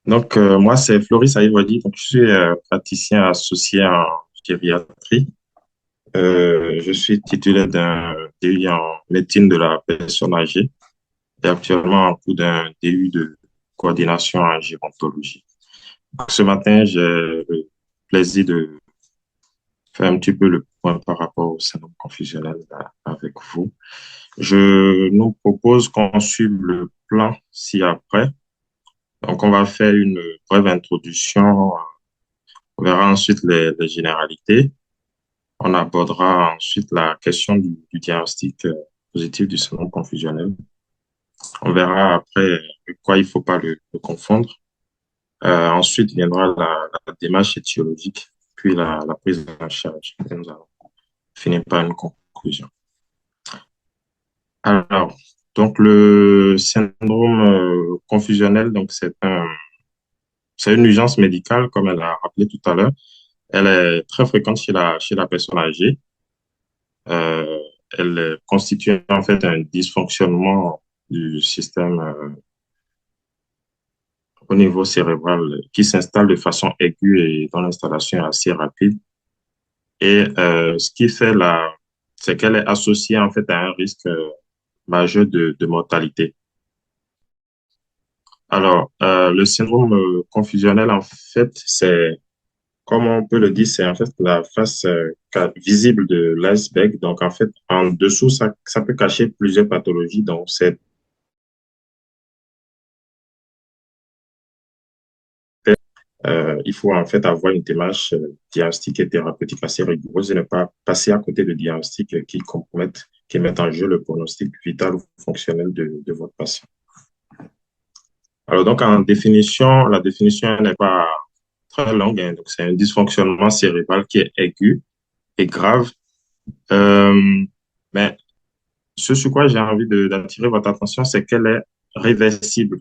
Moi, c'est Floris Aïwadi. Donc, je suis praticien associé en gériatrie. Je suis titulaire d'un DU en médecine de la personne âgée et actuellement en cours d'un DU de coordination en gérontologie. Ce matin, j'ai le plaisir de faire un petit peu le point par rapport au syndrome confusionnel avec vous. Je nous propose qu'on suive le plan ci-après. Donc, on va faire une brève introduction. On verra ensuite les généralités. On abordera ensuite la question du diagnostic positif du syndrome confusionnel. On verra après quoi il ne faut pas le confondre. Ensuite viendra la démarche étiologique, puis la prise en charge. Et nous allons finir par une conclusion. Alors, le syndrome confusionnel, c'est une urgence médicale, comme elle a rappelé tout à l'heure. Elle est très fréquente chez la personne âgée. Euh, Elle constitue en fait un dysfonctionnement du système au niveau cérébral qui s'installe de façon aiguë et dont l'installation est assez rapide. Et ce qui fait c'est qu'elle est associée en fait à un risque majeur de mortalité. Le syndrome confusionnel, en fait, comme on peut le dire, c'est en fait la face visible de l'iceberg. Donc, en fait, en dessous, ça peut cacher plusieurs pathologies. Donc, il faut en fait avoir une démarche diagnostique et thérapeutique assez rigoureuse et ne pas passer à côté de diagnostics qui compromettent, qui mettent en jeu le pronostic vital ou fonctionnel de votre patient. Alors, donc, en définition, la définition n'est pas très longue, hein. Donc, c'est un dysfonctionnement cérébral qui est aigu et grave. Euh, mais ce sur quoi j'ai envie d'attirer votre attention, c'est qu'elle est réversible.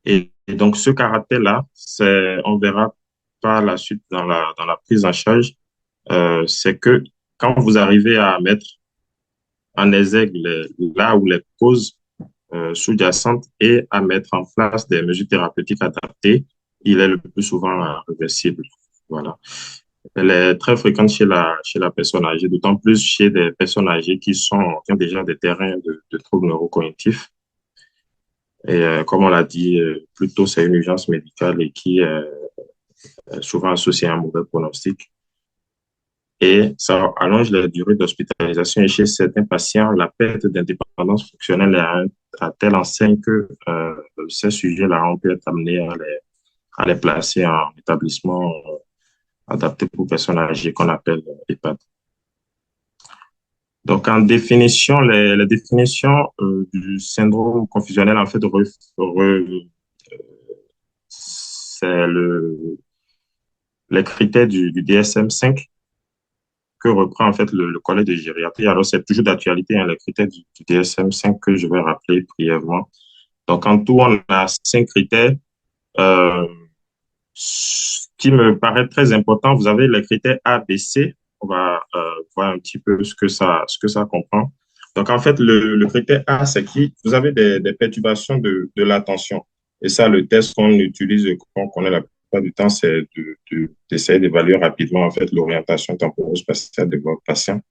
Et donc, ce caractère-là, on verra par la suite dans la prise en charge, c'est que quand vous arrivez à mettre en exergue là où les causes sous-jacentes et à mettre en place des mesures thérapeutiques adaptées, il est le plus souvent réversible. Voilà. Elle est très fréquente chez la personne âgée, d'autant plus chez des personnes âgées qui ont déjà des terrains de troubles neurocognitifs. Et comme on l'a dit, plutôt c'est une urgence médicale et qui est souvent associée à un mauvais pronostic. Et ça allonge la durée d'hospitalisation. Et chez certains patients, la perte d'indépendance fonctionnelle est à telle enseigne que ces sujets-là ont pu être amenés à les placer en établissement adapté pour personnes âgées qu'on appelle EHPAD. Donc, en définition, les définitions du syndrome confusionnel, en fait, c'est les critères du DSM-5 que reprend en fait le collège de gériatrie. Alors, c'est toujours d'actualité, hein, les critères du DSM-5 que je vais rappeler brièvement. Donc, en tout, on a 5 critères. Euh, Ce qui me paraît très important, vous avez les critères A, B, C. On va voir un petit peu ce que ça comprend. Donc, en fait, le critère A, c'est que vous avez des perturbations de l'attention. Et ça, le test qu'on utilise, qu'on connaît la plupart du temps, c'est d'essayer d'évaluer rapidement, en fait, l'orientation temporo-spatiale de votre patient.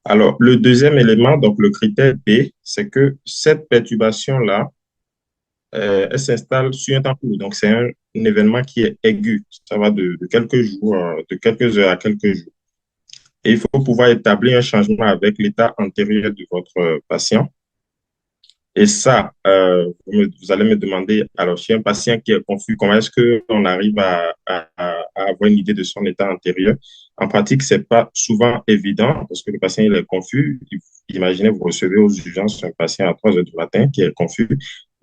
Alors, le deuxième élément, donc le critère B, c'est que cette perturbation-là, elle s'installe sur un temps court. Donc, c'est un événement qui est aigu. Ça va de quelques jours, de quelques heures à quelques jours. Et il faut pouvoir établir un changement avec l'état antérieur de votre patient. Et ça, vous allez me demander, alors, chez un patient qui est confus, comment est-ce qu'on arrive à avoir une idée de son état antérieur? En pratique, c'est pas souvent évident parce que le patient, il est confus. Imaginez, vous recevez aux urgences un patient à 3 heures du matin qui est confus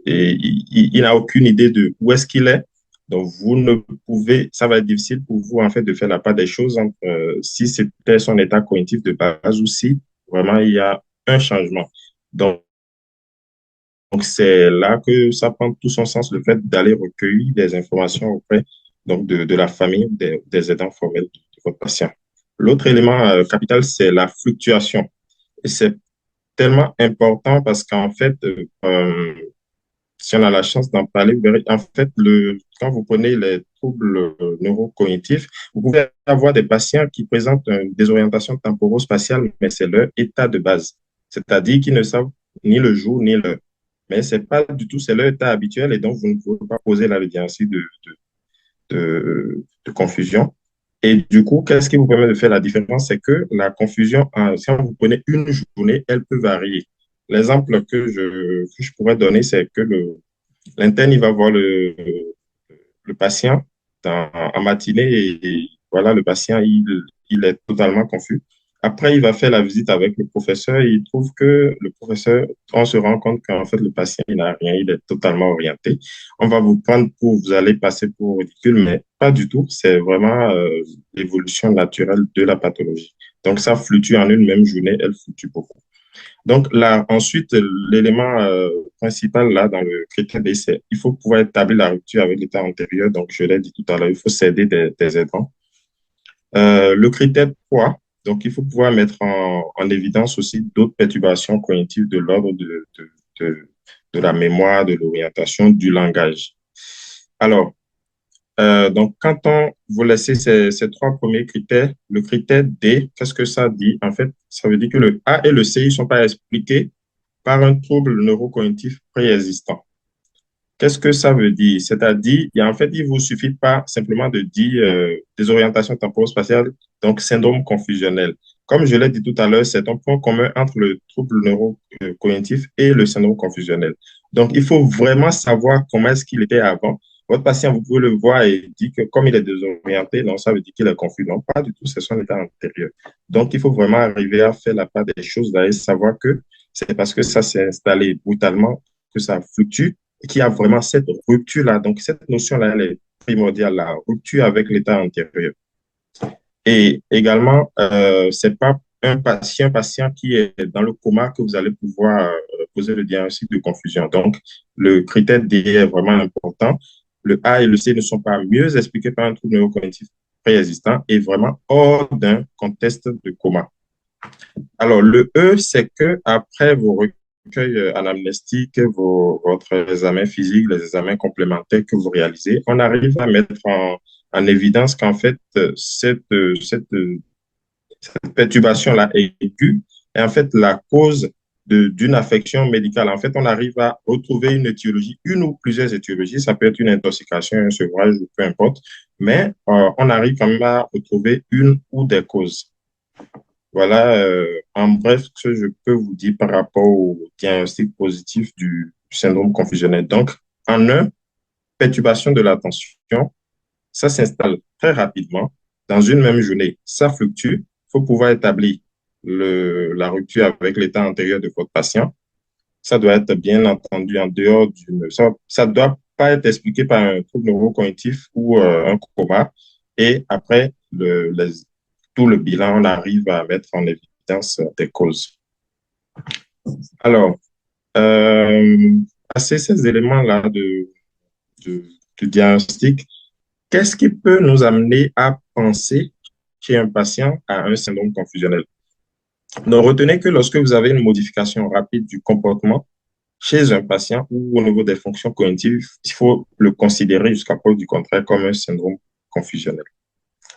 et il n'a aucune idée de où est-ce qu'il est. Donc, vous ne pouvez, ça va être difficile pour vous, en fait, de faire la part des choses entre si c'était son état cognitif de base ou si vraiment il y a un changement. Donc, c'est là que ça prend tout son sens, le fait d'aller recueillir des informations auprès de la famille, des aidants formels de votre patient. L'autre élément capital, c'est la fluctuation. Et c'est tellement important parce qu'en fait, si on a la chance d'en parler, vous verrez, en fait, quand vous prenez les troubles neurocognitifs, vous pouvez avoir des patients qui présentent une désorientation temporo-spatiale, mais c'est leur état de base. C'est-à-dire qu'ils ne savent ni le jour ni l'heure. Mais c'est pas du tout, c'est leur état habituel et donc vous ne pouvez pas poser là le diagnostic de confusion. Et du coup, qu'est-ce qui vous permet de faire la différence? C'est que la confusion, si vous prenez une journée, elle peut varier. L'exemple que je pourrais donner, c'est que l'interne, il va voir le patient en matinée et voilà, le patient, il est totalement confus. Après, il va faire la visite avec le professeur et il trouve que le professeur, on se rend compte qu'en fait, le patient, il n'a rien, il est totalement orienté. On va vous prendre vous allez passer pour ridicule, mais pas du tout. C'est vraiment l'évolution naturelle de la pathologie. Donc, ça fluctue en une même journée, elle fluctue beaucoup. Donc là, ensuite, l'élément principal là dans le critère D, c'est il faut pouvoir établir la rupture avec l'état antérieur. Donc, je l'ai dit tout à l'heure, il faut s'aider des aidants. Le critère 3, donc il faut pouvoir mettre en évidence aussi d'autres perturbations cognitives de l'ordre de, de la mémoire, de l'orientation, du langage. Alors, donc, quand on vous laissez ces trois premiers critères, le critère D, qu'est-ce que ça dit? En fait, ça veut dire que le A et le C, ils ne sont pas expliqués par un trouble neurocognitif préexistant. Qu'est-ce que ça veut dire? C'est-à-dire, en fait, il ne vous suffit pas simplement de dire désorientation temporo-spatiale, donc syndrome confusionnel. Comme je l'ai dit tout à l'heure, c'est un point commun entre le trouble neurocognitif et le syndrome confusionnel. Donc, il faut vraiment savoir comment est-ce qu'il était avant. Votre patient, vous pouvez le voir et dire que comme il est désorienté, non, ça veut dire qu'il est confus. Non, pas du tout, c'est son état antérieur. Donc, il faut vraiment arriver à faire la part des choses là et savoir que c'est parce que ça s'est installé brutalement que ça fluctue et qu'il y a vraiment cette rupture-là. Donc, cette notion-là, elle est primordiale, la rupture avec l'état antérieur. Et également, c'est pas un patient qui est dans le coma que vous allez pouvoir poser le diagnostic de confusion. Donc, le critère D est vraiment important. Le A et le C ne sont pas mieux expliqués par un trouble neurocognitif préexistant et vraiment hors d'un contexte de coma. Alors, le E, c'est que après vos recueils anamnestiques, votre examen physique, les examens complémentaires que vous réalisez, on arrive à mettre en évidence qu'en fait, cette perturbation-là est aiguë et en fait la cause d'une affection médicale. En fait, on arrive à retrouver une étiologie, une ou plusieurs étiologies. Ça peut être une intoxication, un sevrage, peu importe. Mais on arrive quand même à retrouver une ou des causes. Voilà, en bref, ce que je peux vous dire par rapport au diagnostic positif du syndrome confusionnel. Donc, en un, perturbation de l'attention, ça s'installe très rapidement dans une même journée. Ça fluctue. Il faut pouvoir établir la rupture avec l'état antérieur de votre patient. Ça doit être bien entendu en dehors d'une. Ça doit pas être expliqué par un trouble neurocognitif ou un coma. Et après, tout le bilan, on arrive à mettre en évidence des causes. Alors, euh, passer ces éléments-là de, de diagnostic, qu'est-ce qui peut nous amener à penser chez un patient à un syndrome confusionnel? Donc, retenez que lorsque vous avez une modification rapide du comportement chez un patient ou au niveau des fonctions cognitives, il faut le considérer jusqu'à preuve du contraire comme un syndrome confusionnel.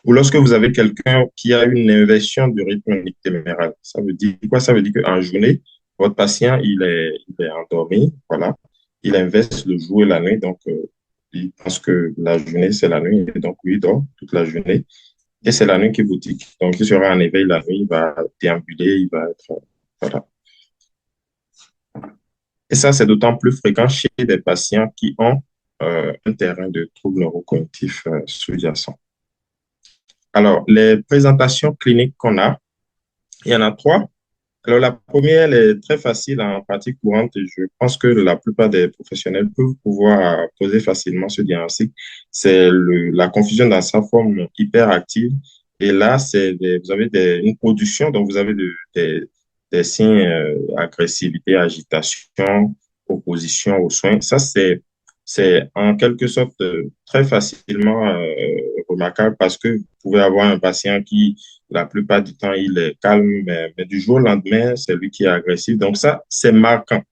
Ou lorsque vous avez quelqu'un qui a une inversion du rythme nictéméral, ça veut dire quoi? Ça veut dire qu'en journée, votre patient, il est endormi, voilà. Il inverse le jour et la nuit, donc il pense que la journée, c'est la nuit, et donc lui, il dort toute la journée. Et c'est la nuit qui vous dit. Donc, il sera en éveil la nuit, il va déambuler, il va être, voilà. Et ça, c'est d'autant plus fréquent chez des patients qui ont un terrain de troubles neurocognitifs sous-jacents. Alors, les présentations cliniques qu'on a, il y en a trois. Alors, la première, elle est très facile en pratique courante et je pense que la plupart des professionnels peuvent pouvoir poser facilement ce diagnostic. C'est la confusion dans sa forme hyperactive. Et là, vous avez une production, donc vous avez des signes agressivité, agitation, opposition aux soins. Ça, c'est en quelque sorte très facilement remarquable parce que vous pouvez avoir un patient qui la plupart du temps, il est calme, mais du jour au lendemain, c'est lui qui est agressif. Donc ça, c'est marquant.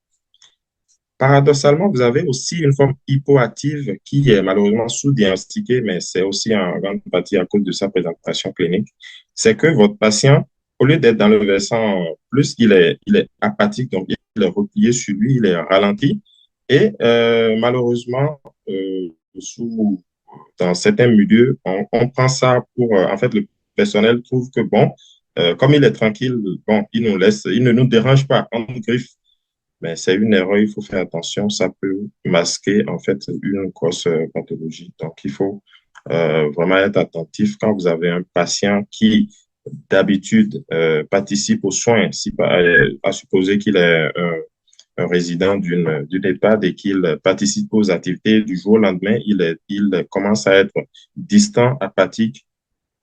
Paradoxalement, vous avez aussi une forme hypoactive qui est malheureusement sous-diagnostiquée, mais c'est aussi en grande partie à cause de sa présentation clinique. C'est que votre patient, au lieu d'être dans le versant plus, il est apathique, donc il est replié sur lui, il est ralenti. Et malheureusement, sous, dans certains milieux, on prend ça pour, en fait, le personnel trouve que, bon, comme il est tranquille, bon, il nous laisse, il ne nous dérange pas, on nous griffe, mais c'est une erreur, il faut faire attention, ça peut masquer en fait une grosse pathologie. Donc, il faut vraiment être attentif quand vous avez un patient qui d'habitude participe aux soins, si, à supposer qu'il est un résident d'une EHPAD et qu'il participe aux activités du jour au lendemain, il commence à être distant, apathique.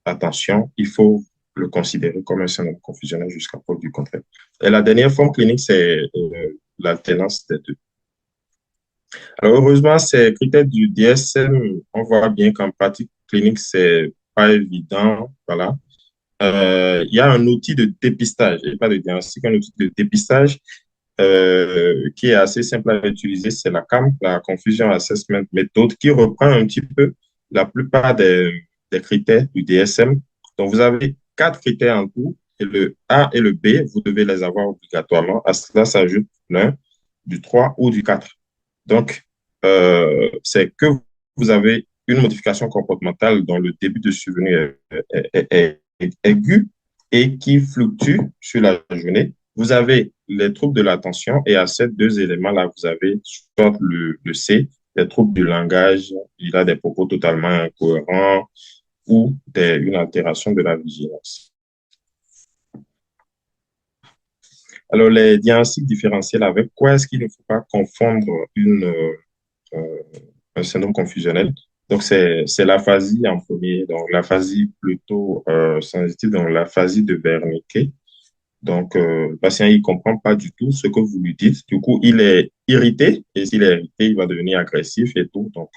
Attention, il faut le considérer comme un syndrome confusionnel jusqu'à preuve du contraire. Et la dernière forme clinique, c'est l'alternance des deux. Alors, heureusement, ces critères du DSM, on voit bien qu'en pratique clinique, c'est pas évident. Voilà. Il y a un outil de dépistage, et pas de diagnostic, un outil de dépistage qui est assez simple à utiliser, c'est la CAM, la Confusion Assessment Method, qui reprend un petit peu la plupart des critères du DSM. Donc, vous avez quatre critères en tout, et le A et le B, vous devez les avoir obligatoirement. À cela s'ajoute l'un, du 3 ou du 4. Donc, c'est que vous avez une modification comportementale dont le début de souvenir est aigu et qui fluctue sur la journée. Vous avez les troubles de l'attention et à ces deux éléments-là, vous avez soit le C, les troubles du langage, il a des propos totalement incohérents ou une altération de la vigilance. Alors, les diagnostics différentiels, avec quoi est-ce qu'il ne faut pas confondre euh, un syndrome confusionnel? Donc, c'est l'aphasie en premier, donc l'aphasie plutôt sensitive, donc l'aphasie de Wernicke. Donc, le patient, il comprend pas du tout ce que vous lui dites. Du coup, il est irrité. Et s'il est irrité, il va devenir agressif et tout. Donc,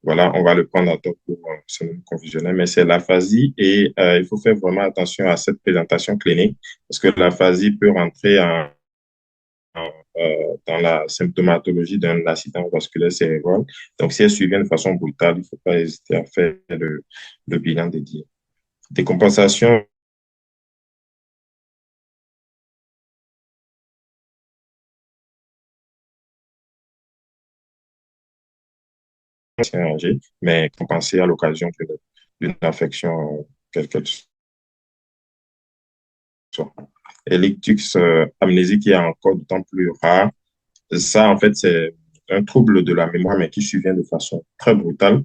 voilà, on va le prendre à tort pour syndrome confusionnel. Mais c'est l'aphasie et il faut faire vraiment attention à cette présentation clinique parce que l'aphasie peut rentrer dans la symptomatologie d'un accident vasculaire cérébral. Donc, si elle suivie de façon brutale, il ne faut pas hésiter à faire le bilan dédié. Décompensation chirurgie, mais compensée à l'occasion d'une affection quelle qu'elle soit. Et l'ictus amnésique qui est encore d'autant plus rare. Ça, en fait, c'est un trouble de la mémoire, mais qui survient de façon très brutale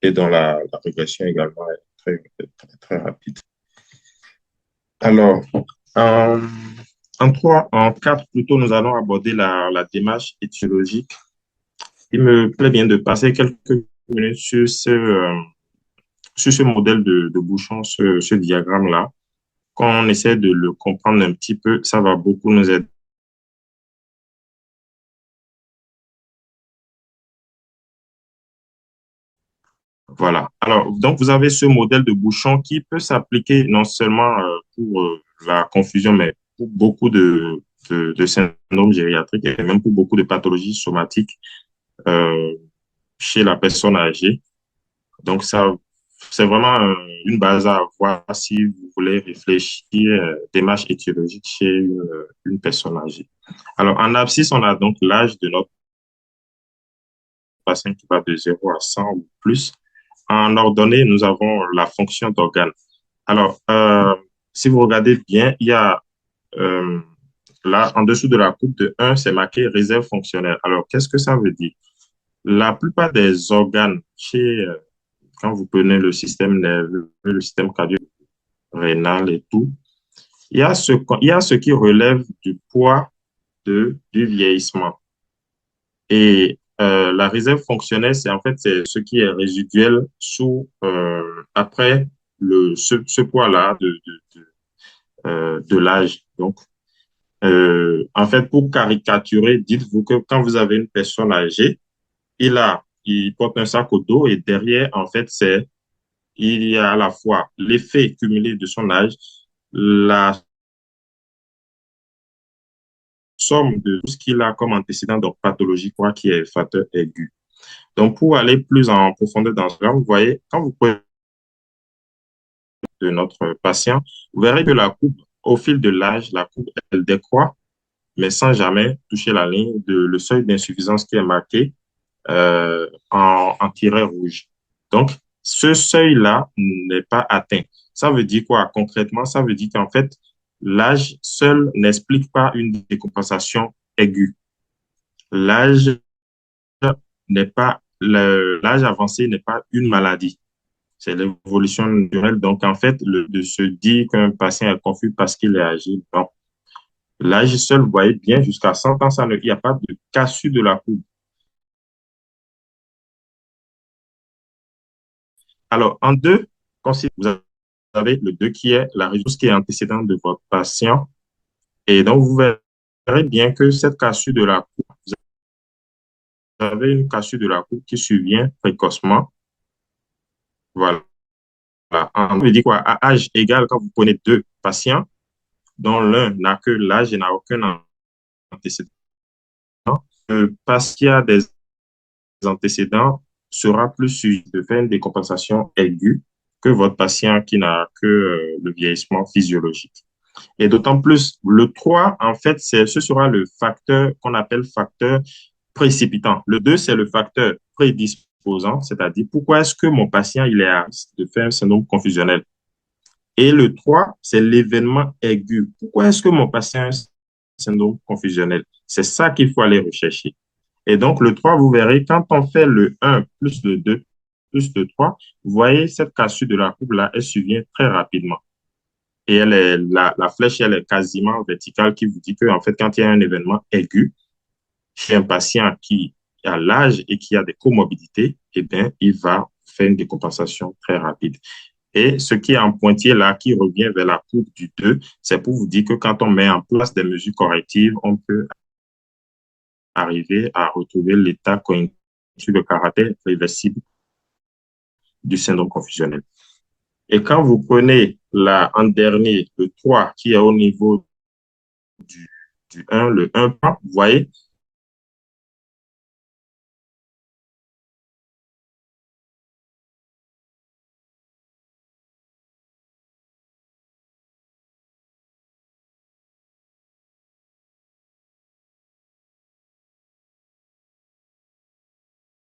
et dont la régression également est très rapide. Alors, en, en quatre, plutôt, nous allons aborder la démarche étiologique. Il me plaît bien de passer quelques minutes sur ce modèle de bouchon, ce diagramme-là. Quand on essaie de le comprendre un petit peu, ça va beaucoup nous aider. Voilà. Alors, donc, vous avez ce modèle de bouchon qui peut s'appliquer non seulement pour la confusion, mais pour beaucoup de syndromes gériatriques et même pour beaucoup de pathologies somatiques euh, chez la personne âgée. Donc, ça, c'est vraiment une base à avoir si vous voulez réfléchir démarche étiologique chez une personne âgée. Alors, en abscisse, on a donc l'âge de notre patient qui va de 0 à 100 ou plus. En ordonnée, nous avons la fonction d'organe. Alors, si vous regardez bien, il y a là, en dessous de la coupe de 1, c'est marqué réserve fonctionnelle. Alors, qu'est-ce que ça veut dire? La plupart des organes, quand vous prenez le système nerveux, le système cardio-rénal et tout, il y a ce qui relève du poids du vieillissement. Et la réserve fonctionnelle, c'est en fait c'est ce qui est résiduel après ce poids-là de l'âge. Donc, en fait, pour caricaturer, dites-vous que quand vous avez une personne âgée, il porte un sac au dos et derrière, en fait, il y a à la fois l'effet cumulé de son âge, la somme de tout ce qu'il a comme antécédent, donc pathologie, quoi, qui est facteur aigu. Donc, pour aller plus en profondeur dans cela, vous voyez, quand vous prenez de notre patient, vous verrez que la courbe, au fil de l'âge, la courbe, elle décroît, mais sans jamais toucher la ligne de le seuil d'insuffisance qui est marqué en tiret rouge. Donc, ce seuil-là n'est pas atteint. Ça veut dire quoi concrètement? Ça veut dire qu'en fait, l'âge seul n'explique pas une décompensation aiguë. L'âge l'âge avancé n'est pas une maladie. C'est l'évolution naturelle. Donc, en fait, de se dire qu'un patient est confus parce qu'il est âgé, non. L'âge seul, vous voyez bien, jusqu'à 100 ans, il n'y a pas de cassure de la courbe. Alors, en deux, vous avez le 2 qui est la réponse qui est antécédente de votre patient. Et donc, vous verrez bien que cette cassure de la courbe, vous avez une cassure de la courbe qui survient précocement. Voilà. On veut dire quoi? À âge égal, quand vous prenez deux patients, dont l'un n'a que l'âge et n'a aucun antécédent, le patient qui a des antécédents sera plus sujet de faire une décompensation aiguë que votre patient qui n'a que le vieillissement physiologique. Et d'autant plus, le 3 en fait, ce sera le facteur qu'on appelle facteur précipitant. Le 2 c'est le facteur prédisposant, c'est-à-dire pourquoi est-ce que mon patient il est à risque de faire un syndrome confusionnel. Et le 3 c'est l'événement aigu. Pourquoi est-ce que mon patient a un syndrome confusionnel? C'est ça qu'il faut aller rechercher. Et donc, le 3 vous verrez, quand on fait le 1 plus le 2 plus le 3 vous voyez cette cassure de la courbe là, elle survient très rapidement. Et la flèche, elle est quasiment verticale qui vous dit que, en fait, quand il y a un événement aigu chez un patient qui a l'âge et qui a des comorbidités, eh bien, il va faire une décompensation très rapide. Et ce qui est en pointillé là, qui revient vers la courbe du 2, c'est pour vous dire que quand on met en place des mesures correctives, on peut arriver à retrouver l'état cognitif de caractère réversible du syndrome confusionnel. Et quand vous prenez en dernier, le 3 qui est au niveau du, du 1, le 1, vous voyez,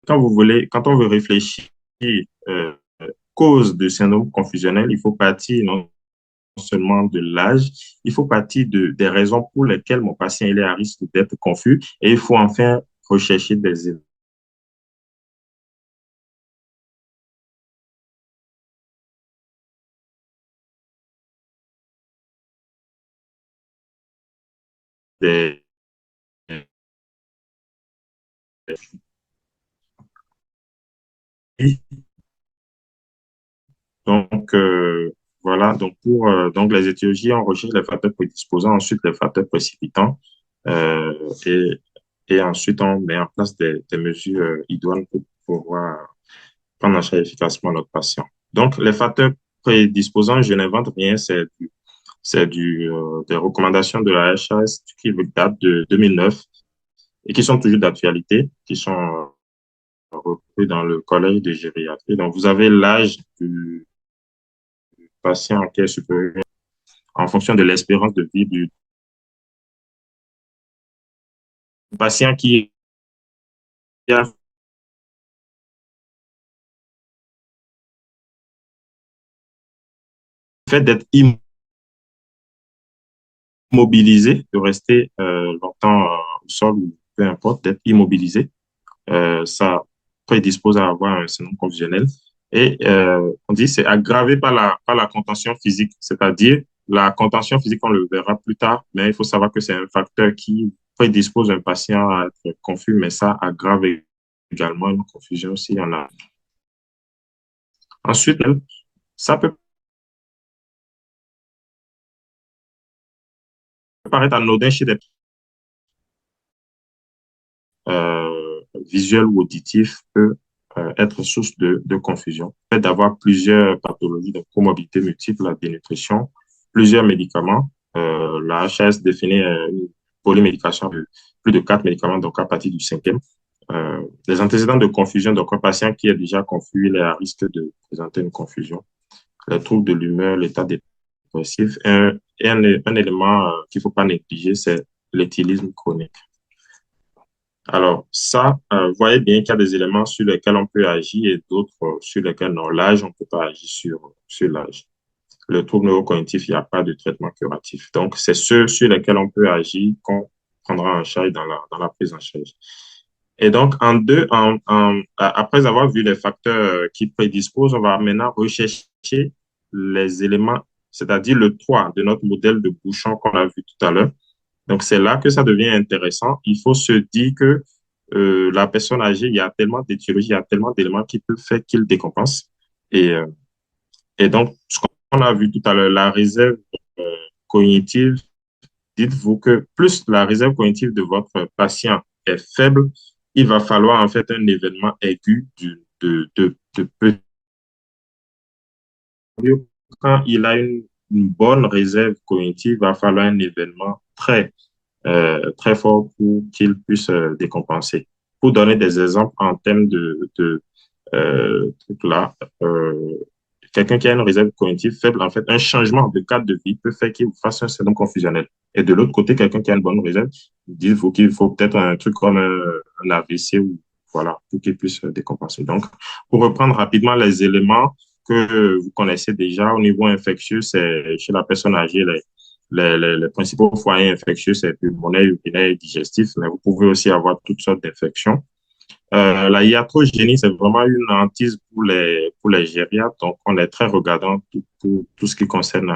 quand on veut réfléchir euh, cause de syndrome confusionnel, il faut partir non seulement de l'âge, il faut partir des raisons pour lesquelles mon patient il est à risque d'être confus et il faut enfin rechercher des, donc, voilà, donc pour donc les étiologies, on recherche les facteurs prédisposants, ensuite les facteurs précipitants, euh, et, et ensuite on met en place des mesures idoines pour pouvoir prendre en charge efficacement notre patient. Donc, les facteurs prédisposants, je n'invente rien, des recommandations de la HAS qui datent de 2009 et qui sont toujours d'actualité, qui sont repris dans le collège de gériatrie. Donc, vous avez l'âge du patient qui est supérieur en fonction de l'espérance de vie du patient qui a fait d'être immobilisé, de rester longtemps au sol ou peu importe, d'être immobilisé. Ça prédispose à avoir un syndrome confusionnel. Et on dit c'est aggravé par la contention physique, c'est-à-dire la contention physique, on le verra plus tard, mais il faut savoir que c'est un facteur qui prédispose un patient à être confus, mais ça aggrave également une confusion s'il y en a. Ensuite, ça peut paraître anodin chez des visuels ou auditifs peut être source de confusion. Le fait d'avoir plusieurs pathologies, de comorbidité multiples, la dénutrition, plusieurs médicaments, la HAS définit polymédication de plus de 4 médicaments, donc à partir du cinquième. Les antécédents de confusion, donc un patient qui est déjà confus, il est à risque de présenter une confusion. Les troubles de l'humeur, l'état dépressif. Un élément qu'il ne faut pas négliger, c'est l'éthylisme chronique. Alors, ça, vous voyez bien qu'il y a des éléments sur lesquels on peut agir et d'autres sur lesquels non. L'âge, on ne peut pas agir sur l'âge. Le trouble neurocognitif, il n'y a pas de traitement curatif. Donc, c'est ceux sur lesquels on peut agir qu'on prendra en charge dans la prise en charge. Et donc, après avoir vu les facteurs qui prédisposent, on va maintenant rechercher les éléments, c'est-à-dire le toit de notre modèle de bouchon qu'on a vu tout à l'heure. Donc, c'est là que ça devient intéressant. Il faut se dire que la personne âgée, il y a tellement d'étiologies, il y a tellement d'éléments qui peuvent faire qu'il décompense. Et, euh, et donc, ce qu'on a vu tout à l'heure, la réserve euh, cognitive, dites-vous que plus la réserve cognitive de votre patient est faible, il va falloir en fait un événement aigu de peu. Quand il a une bonne réserve cognitive, il va falloir un événement très fort pour qu'il puisse décompenser. Pour donner des exemples en termes trucs là, quelqu'un qui a une réserve cognitive faible, en fait, un changement de cadre de vie peut faire qu'il fasse un syndrome confusionnel. Et de l'autre côté, quelqu'un qui a une bonne réserve, qu'il faut peut-être un truc comme un AVC ou voilà, pour qu'il puisse décompenser. Donc, pour reprendre rapidement les éléments que vous connaissez déjà au niveau infectieux, c'est chez la personne âgée, les principaux foyers infectieux, c'est pulmonaire, urinaire et digestif, mais vous pouvez aussi avoir toutes sortes d'infections. La iatrogénie, c'est vraiment une hantise pour les gériatres. Donc, on est très regardant pour tout ce qui concerne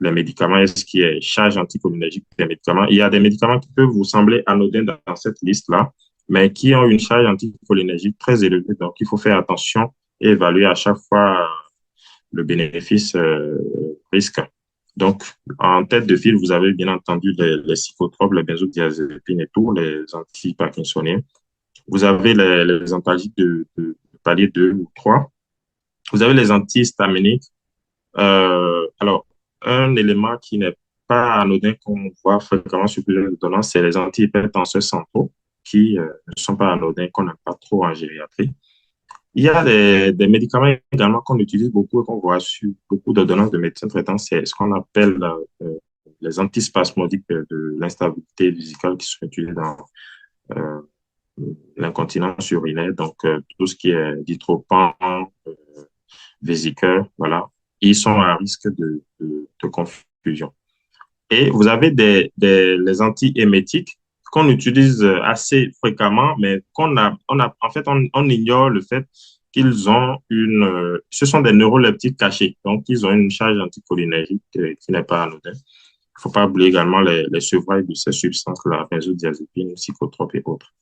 les médicaments et ce qui est charge anticholinergique des médicaments. Il y a des médicaments qui peuvent vous sembler anodins dans cette liste-là, mais qui ont une charge anticholinergique très élevée. Donc, il faut faire attention et évaluer à chaque fois le bénéfice-risque. Donc, en tête de file, vous avez bien entendu les psychotropes, les benzodiazépines et tout, les antiparkinsoniens. Vous avez les antalgiques de palier 2 ou 3. Vous avez les antihistaminiques. Alors, un élément qui n'est pas anodin qu'on voit fréquemment sur plusieurs ordonnances, c'est les antihypertenseurs centraux qui ne sont pas anodins, qu'on n'aime pas trop en gériatrie. Il y a des médicaments également qu'on utilise beaucoup et qu'on voit sur beaucoup d'ordonnances de médecins traitants, c'est ce qu'on appelle les antispasmodiques de l'instabilité vésicale qui sont utilisés dans euh, l'incontinence urinaire, donc tout ce qui est ditropan, vésiceur, voilà, ils sont à risque de confusion. Et vous avez les antiémétiques qu'on utilise assez fréquemment, mais en fait, on ignore le fait qu'ils ont ce sont des neuroleptiques cachés, donc ils ont une charge anticholinergique qui n'est pas anodine. Il ne faut pas oublier également les sevrailles de ces substances-là, benzodiazépines, psychotropes et autres.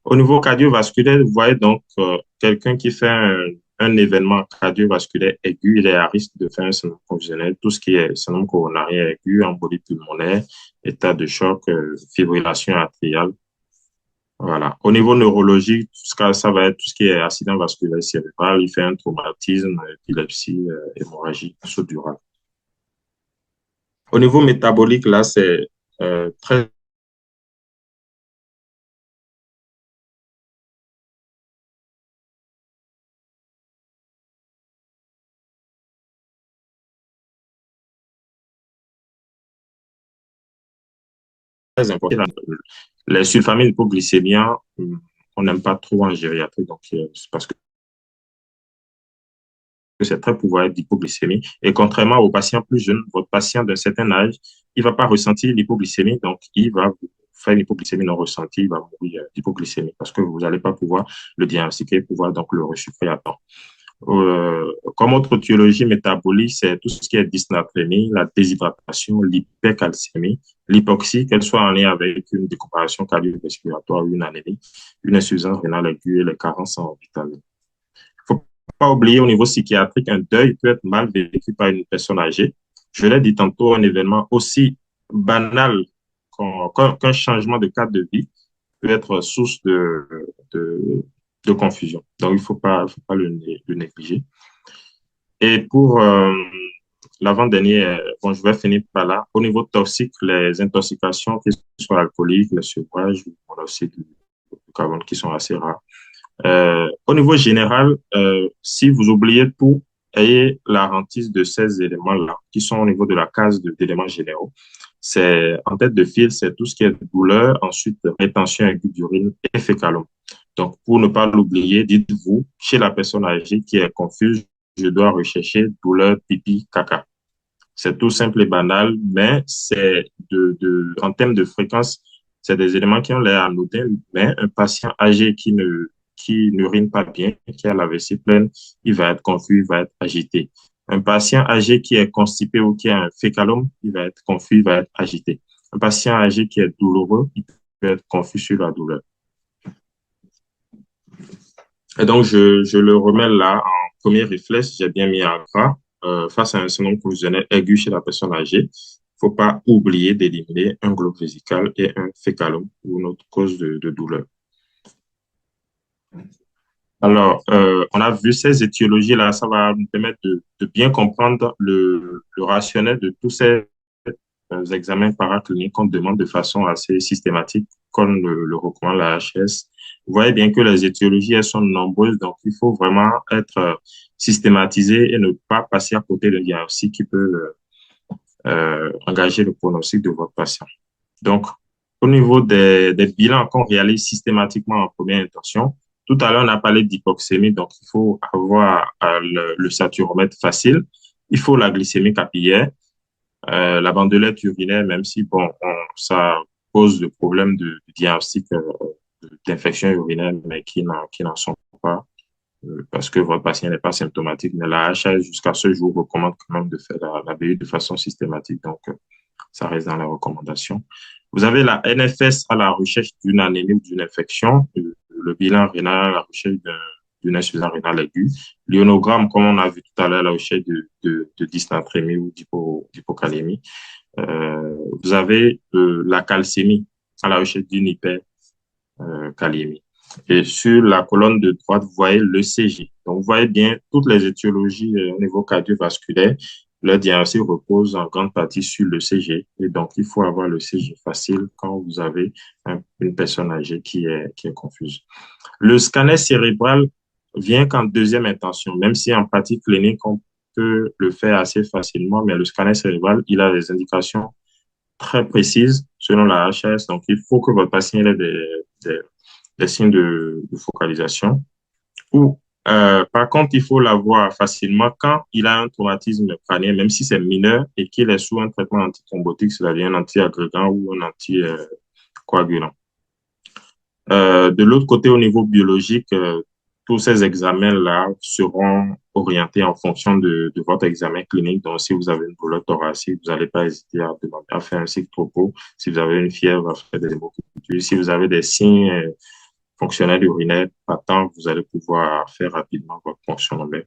Au niveau cardiovasculaire, vous voyez donc quelqu'un qui fait un événement cardiovasculaire aigu, il est à risque de faire un syndrome convulsionnel, tout ce qui est syndrome coronarien aigu, embolie pulmonaire, état de choc, fibrillation atriale. Voilà. Au niveau neurologique, ça va être tout ce qui est accident vasculaire cérébral, il fait un traumatisme, épilepsie, hémorragie sous-durale. Au niveau métabolique, là, c'est très important. Les sulfamides hypoglycémiens, on n'aime pas trop en gériatrie, donc c'est parce que c'est très pouvoir d'hypoglycémie. Et contrairement aux patients plus jeunes, votre patient d'un certain âge, il ne va pas ressentir l'hypoglycémie, donc il va faire une hypoglycémie non ressentie, il va mourir d'hypoglycémie parce que vous n'allez pas pouvoir le diagnostiquer, pouvoir donc le rechiffrer à temps. Comme autre étiologie métabolique, c'est tout ce qui est dysnatrémie, la déshydratation, l'hypercalcémie, l'hypoxie, qu'elle soit en lien avec une décompensation cardio-respiratoire ou une anémie, une insuffisance rénale aiguë et les carences en vitamines. Il ne faut pas oublier au niveau psychiatrique, un deuil peut être mal vécu par une personne âgée. Je l'ai dit tantôt, un événement aussi banal qu'un changement de cadre de vie peut être source de, de confusion. Donc, il ne faut pas le négliger. Et pour l'avant-dernier, bon, je vais finir par là. Au niveau toxique, les intoxications, que ce soit alcooliques, le sevrage, ou aussi du carbone qui sont assez rares. Au niveau général, si vous oubliez tout, ayez la hantise de ces éléments-là, qui sont au niveau de la case d'éléments généraux. C'est, en tête de file, c'est tout ce qui est douleur, ensuite rétention aiguë d'urine et fécalome. Donc, pour ne pas l'oublier, dites-vous, chez la personne âgée qui est confuse, je dois rechercher douleur, pipi, caca. C'est tout simple et banal, mais c'est en termes de fréquence, c'est des éléments qui ont l'air anodins, mais un patient âgé qui n'urine pas bien, qui a la vessie pleine, il va être confus, il va être agité. Un patient âgé qui est constipé ou qui a un fécalome, il va être confus, il va être agité. Un patient âgé qui est douloureux, il peut être confus sur la douleur. Et donc, je le remets là en premier réflexe, j'ai bien mis en gras face à un syndrome convulsionnel aigu chez la personne âgée. Il ne faut pas oublier d'éliminer un globe vésical et un fécalome ou une autre cause de douleur. Alors, on a vu ces étiologies-là, ça va nous permettre de bien comprendre le rationnel de tous ces examens paracliniques qu'on demande de façon assez systématique, comme le recommande la HS. Vous voyez bien que les étiologies, elles sont nombreuses, donc il faut vraiment être systématisé et ne pas passer à côté de diagnostic qui peut engager le pronostic de votre patient. Donc, au niveau des bilans qu'on réalise systématiquement en première intention, tout à l'heure, on a parlé d'hypoxémie, donc il faut avoir le saturomètre facile. Il faut la glycémie capillaire, la bandelette urinaire, même si bon, ça pose le problème de diagnostic d'infection urinaire, mais qui n'en sont pas, parce que votre patient n'est pas symptomatique. Mais la HAS, jusqu'à ce jour, recommande quand même de faire la BU de façon systématique. Donc, ça reste dans les recommandations. Vous avez la NFS à la recherche d'une anémie ou d'une infection, le bilan rénal à la recherche d'une insuffisance rénale aiguë, l'ionogramme, comme on a vu tout à l'heure, à la recherche de dysnatrémie ou d'hypocalémie. Vous avez la calcémie à la recherche d'une hypercalémie. Et sur la colonne de droite, vous voyez le CG. Donc, vous voyez bien toutes les étiologies au niveau cardiovasculaire. Le diagnostic repose en grande partie sur le CG. Et donc, il faut avoir le CG facile quand vous avez une personne âgée qui est confuse. Le scanner cérébral vient qu'en deuxième intention, même si en pratique clinique, on peut le faire assez facilement, mais le scanner cérébral, il a des indications très précises selon la HS. Donc, il faut que votre patient ait des signes de focalisation. Ou, par contre, il faut l'avoir facilement quand il a un traumatisme crânien, même si c'est mineur et qu'il est sous un traitement antithrombotique, c'est-à-dire un antiagrégant ou un anticoagulant. De l'autre côté, au niveau biologique, tous ces examens-là seront orientés en fonction de votre examen clinique. Donc, si vous avez une douleur thoracique, vous n'allez pas hésiter à demander à faire un cycle tropo. Si vous avez une fièvre, à faire des hémocultures. Si vous avez des signes fonctionnels urinaires patents, vous allez pouvoir faire rapidement votre ponction lombaire.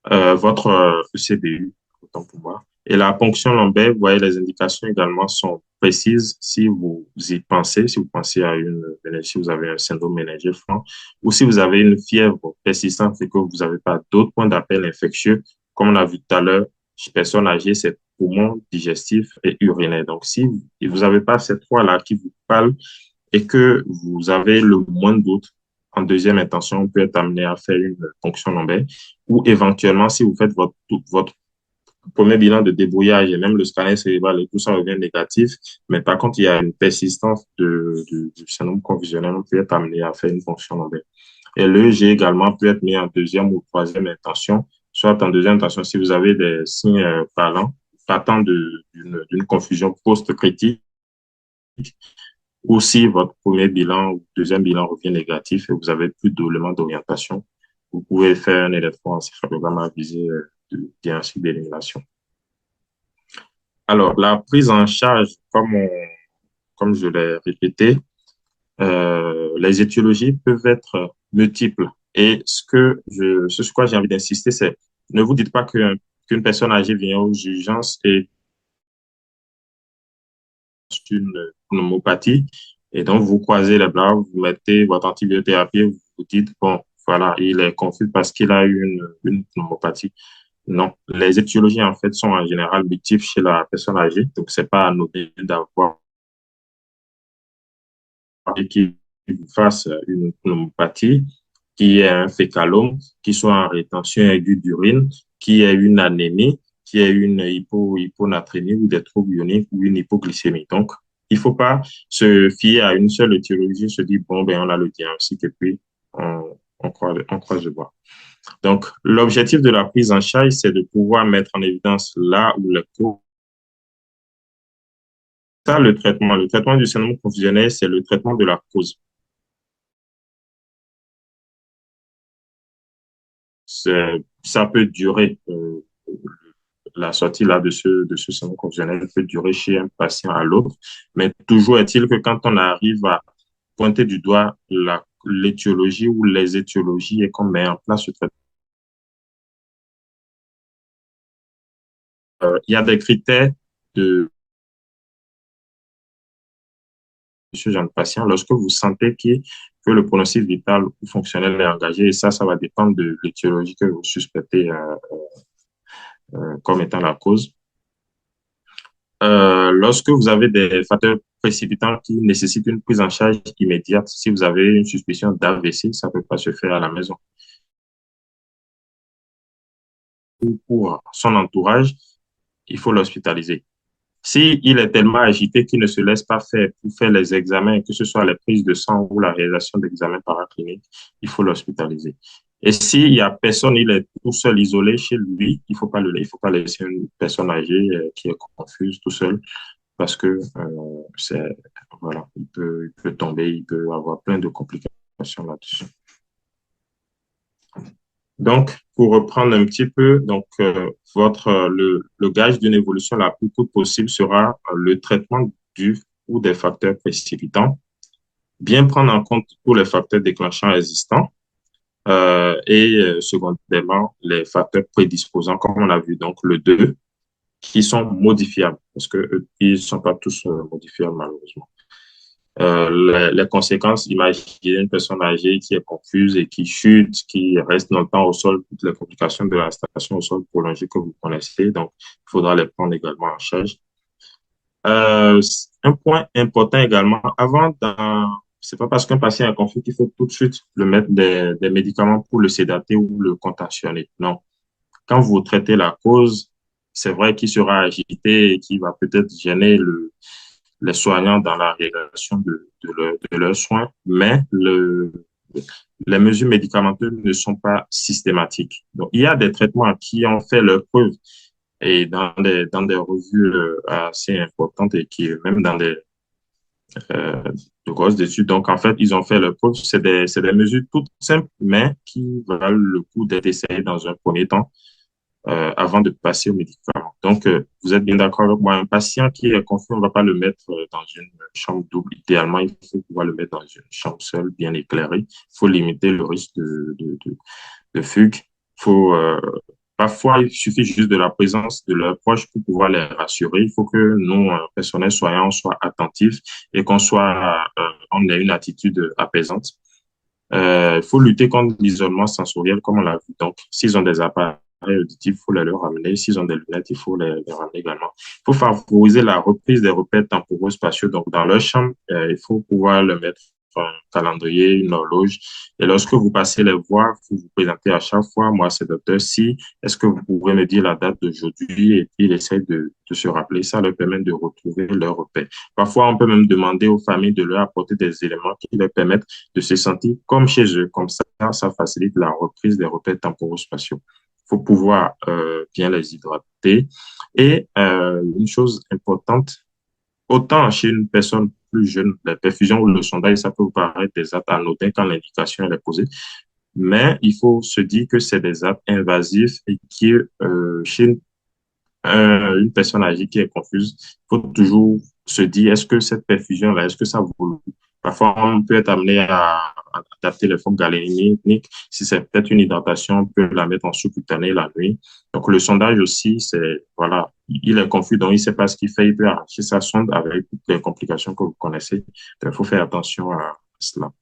Votre ECBU, autant pour moi. Et la ponction lombaire, vous voyez, les indications également sont précises si vous y pensez, si vous pensez à si vous avez un syndrome méningé franc, ou si vous avez une fièvre persistante et que vous n'avez pas d'autres points d'appel infectieux, comme on a vu tout à l'heure, chez personnes âgées, c'est poumon, digestif et urinaire. Donc, si vous n'avez pas ces trois-là qui vous parlent et que vous avez le moins doute, en deuxième intention, on peut être amené à faire une ponction lombaire ou éventuellement, si vous faites votre premier bilan de débrouillage et même le scanner cérébral et tout ça revient négatif, mais par contre, il y a une persistance du syndrome confusionnel, on peut être amené à faire une ponction lombaire. Et l'EEG également peut être mis en deuxième ou troisième intention, soit en deuxième intention si vous avez des signes partant d'une confusion post-critique, ou si votre premier bilan ou deuxième bilan revient négatif et vous avez plus d'éléments d'orientation, vous pouvez faire un électroencéphalogramme à visée de diagnostic d'élimination. Alors, la prise en charge, comme je l'ai répété, les étiologies peuvent être multiples. Et ce sur quoi j'ai envie d'insister, c'est ne vous dites pas qu'une personne âgée vient aux urgences et une pneumopathie. Et donc, vous croisez les bras, vous mettez votre antibiothérapie, vous vous dites, bon, voilà, il est confus parce qu'il a eu une pneumopathie. Non, les étiologies en fait sont en général multiples chez la personne âgée, donc c'est pas anodin d'avoir qui fasse une pneumopathie, qui ait un fécalome, qui soit en rétention aiguë d'urine, qui ait une anémie, qui ait une hyponatrémie ou des troubles ioniques ou une hypoglycémie. Donc, il ne faut pas se fier à une seule étiologie, se dire, bon, ben, on a le diagnostic et puis on croise le bois. Donc, l'objectif de la prise en charge, c'est de pouvoir mettre en évidence là où le cause. Ça, le traitement. Le traitement du syndrome confusionnel, c'est le traitement de la cause. Ça peut durer, la sortie là de ce syndrome confusionnel peut durer chez un patient à l'autre, mais toujours est-il que quand on arrive à pointer du doigt l'étiologie ou les étiologies et qu'on met en place ce traitement, il y a des critères de ce genre de patient lorsque vous sentez que le pronostic vital ou fonctionnel est engagé, et ça va dépendre de l'étiologie que vous suspectez comme étant la cause. Lorsque vous avez des facteurs précipitants qui nécessitent une prise en charge immédiate, si vous avez une suspicion d'AVC, ça ne peut pas se faire à la maison. Pour son entourage, il faut l'hospitaliser. Si il est tellement agité qu'il ne se laisse pas faire pour faire les examens, que ce soit les prises de sang ou la réalisation d'examens paracliniques, il faut l'hospitaliser. Et s'il y a personne, il est tout seul, isolé chez lui, il faut pas laisser une personne âgée qui est confuse tout seul parce que voilà, il peut tomber, il peut avoir plein de complications là-dessus. Donc, pour reprendre un petit peu, donc le gage d'une évolution la plus courte possible sera le traitement du ou des facteurs précipitants, bien prendre en compte tous les facteurs déclenchants existants secondairement les facteurs prédisposants, comme on a vu donc le 2, qui sont modifiables parce que ils ne sont pas tous modifiables malheureusement. Les conséquences, imaginez une personne âgée qui est confuse et qui chute, qui reste longtemps au sol, toutes les complications de la station au sol prolongée que vous connaissez, donc il faudra les prendre également en charge. Euh, un point important également, c'est pas parce qu'un patient est confus qu'il faut tout de suite le mettre des médicaments pour le sédater ou le contentionner. Non. Quand vous traitez la cause, c'est vrai qu'il sera agité et qu'il va peut-être gêner les soignants dans la réalisation de leurs soins, mais les mesures médicamenteuses ne sont pas systématiques. Donc, il y a des traitements qui ont fait leur preuve et dans des revues assez importantes et qui, même dans euh, de grosses études. Donc, en fait, ils ont fait leur preuve. C'est des mesures toutes simples, mais qui valent le coup d'être essayées dans un premier temps avant de passer aux médicaments. Donc, vous êtes bien d'accord avec moi, un patient qui est confus, on ne va pas le mettre dans une chambre double. Idéalement, il faut pouvoir le mettre dans une chambre seule, bien éclairée. Il faut limiter le risque de fugue. Faut, parfois, il suffit juste de la présence de leurs proches pour pouvoir les rassurer. Il faut que nous, personnels soignants, soient attentifs et on ait une attitude apaisante. Il faut lutter contre l'isolement sensoriel, comme on l'a vu. Donc, s'ils ont des appareils auditifs, il faut les leur ramener. S'ils ont des lunettes, il faut les ramener également. Il faut favoriser la reprise des repères temporaux spatiaux. Donc, dans leur chambre, il faut pouvoir le mettre un calendrier, une horloge. Et lorsque vous passez les voir, vous vous présentez à chaque fois. Moi, c'est docteur Si. Est-ce que vous pouvez me dire la date d'aujourd'hui? Et puis, il essaie de se rappeler. Ça leur permet de retrouver leurs repères. Parfois, on peut même demander aux familles de leur apporter des éléments qui leur permettent de se sentir comme chez eux. Comme ça facilite la reprise des repères temporaux-spatiaux. Il faut pouvoir bien les hydrater. Et une chose importante, autant chez une personne plus jeune, la perfusion ou le sondage, ça peut vous paraître des actes anodins quand l'indication est posée, mais il faut se dire que c'est des actes invasifs et qui, chez une personne âgée qui est confuse, il faut toujours se dire, est-ce que cette perfusion-là, est-ce que ça vaut le coup? Parfois, on peut être amené à adapter les formes galéniques. Si c'est peut-être une hydratation, on peut la mettre en sous-cutanée la nuit. Donc, le sondage aussi, voilà, il est confus, donc il ne sait pas ce qu'il fait. Il peut arracher sa sonde avec toutes les complications que vous connaissez. Donc, il faut faire attention à cela.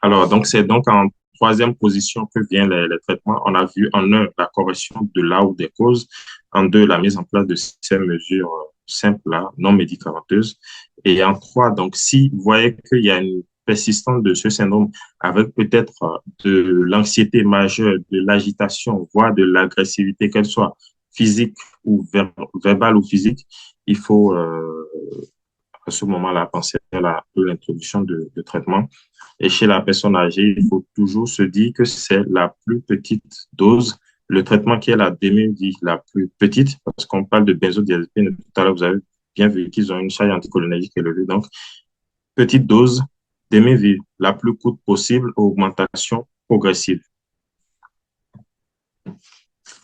Alors, donc, c'est donc en troisième position que vient les traitements. On a vu en un, la correction de là ou des causes, en deux, la mise en place de ces mesures simples là, non médicamenteuses, et en trois, donc si vous voyez qu'il y a une persistance de ce syndrome avec peut-être de l'anxiété majeure, de l'agitation, voire de l'agressivité, qu'elle soit physique ou verbale ou physique, il faut à ce moment-là penser à l'introduction de traitement. Et chez la personne âgée, il faut toujours se dire que c'est la plus petite dose, le traitement qui est la demi-vie la plus petite, parce qu'on parle de benzodiazépine. Tout à l'heure, vous avez bien vu qu'ils ont une charge anticholinergique élevée. Donc, petite dose, demi-vie la plus courte possible, augmentation progressive.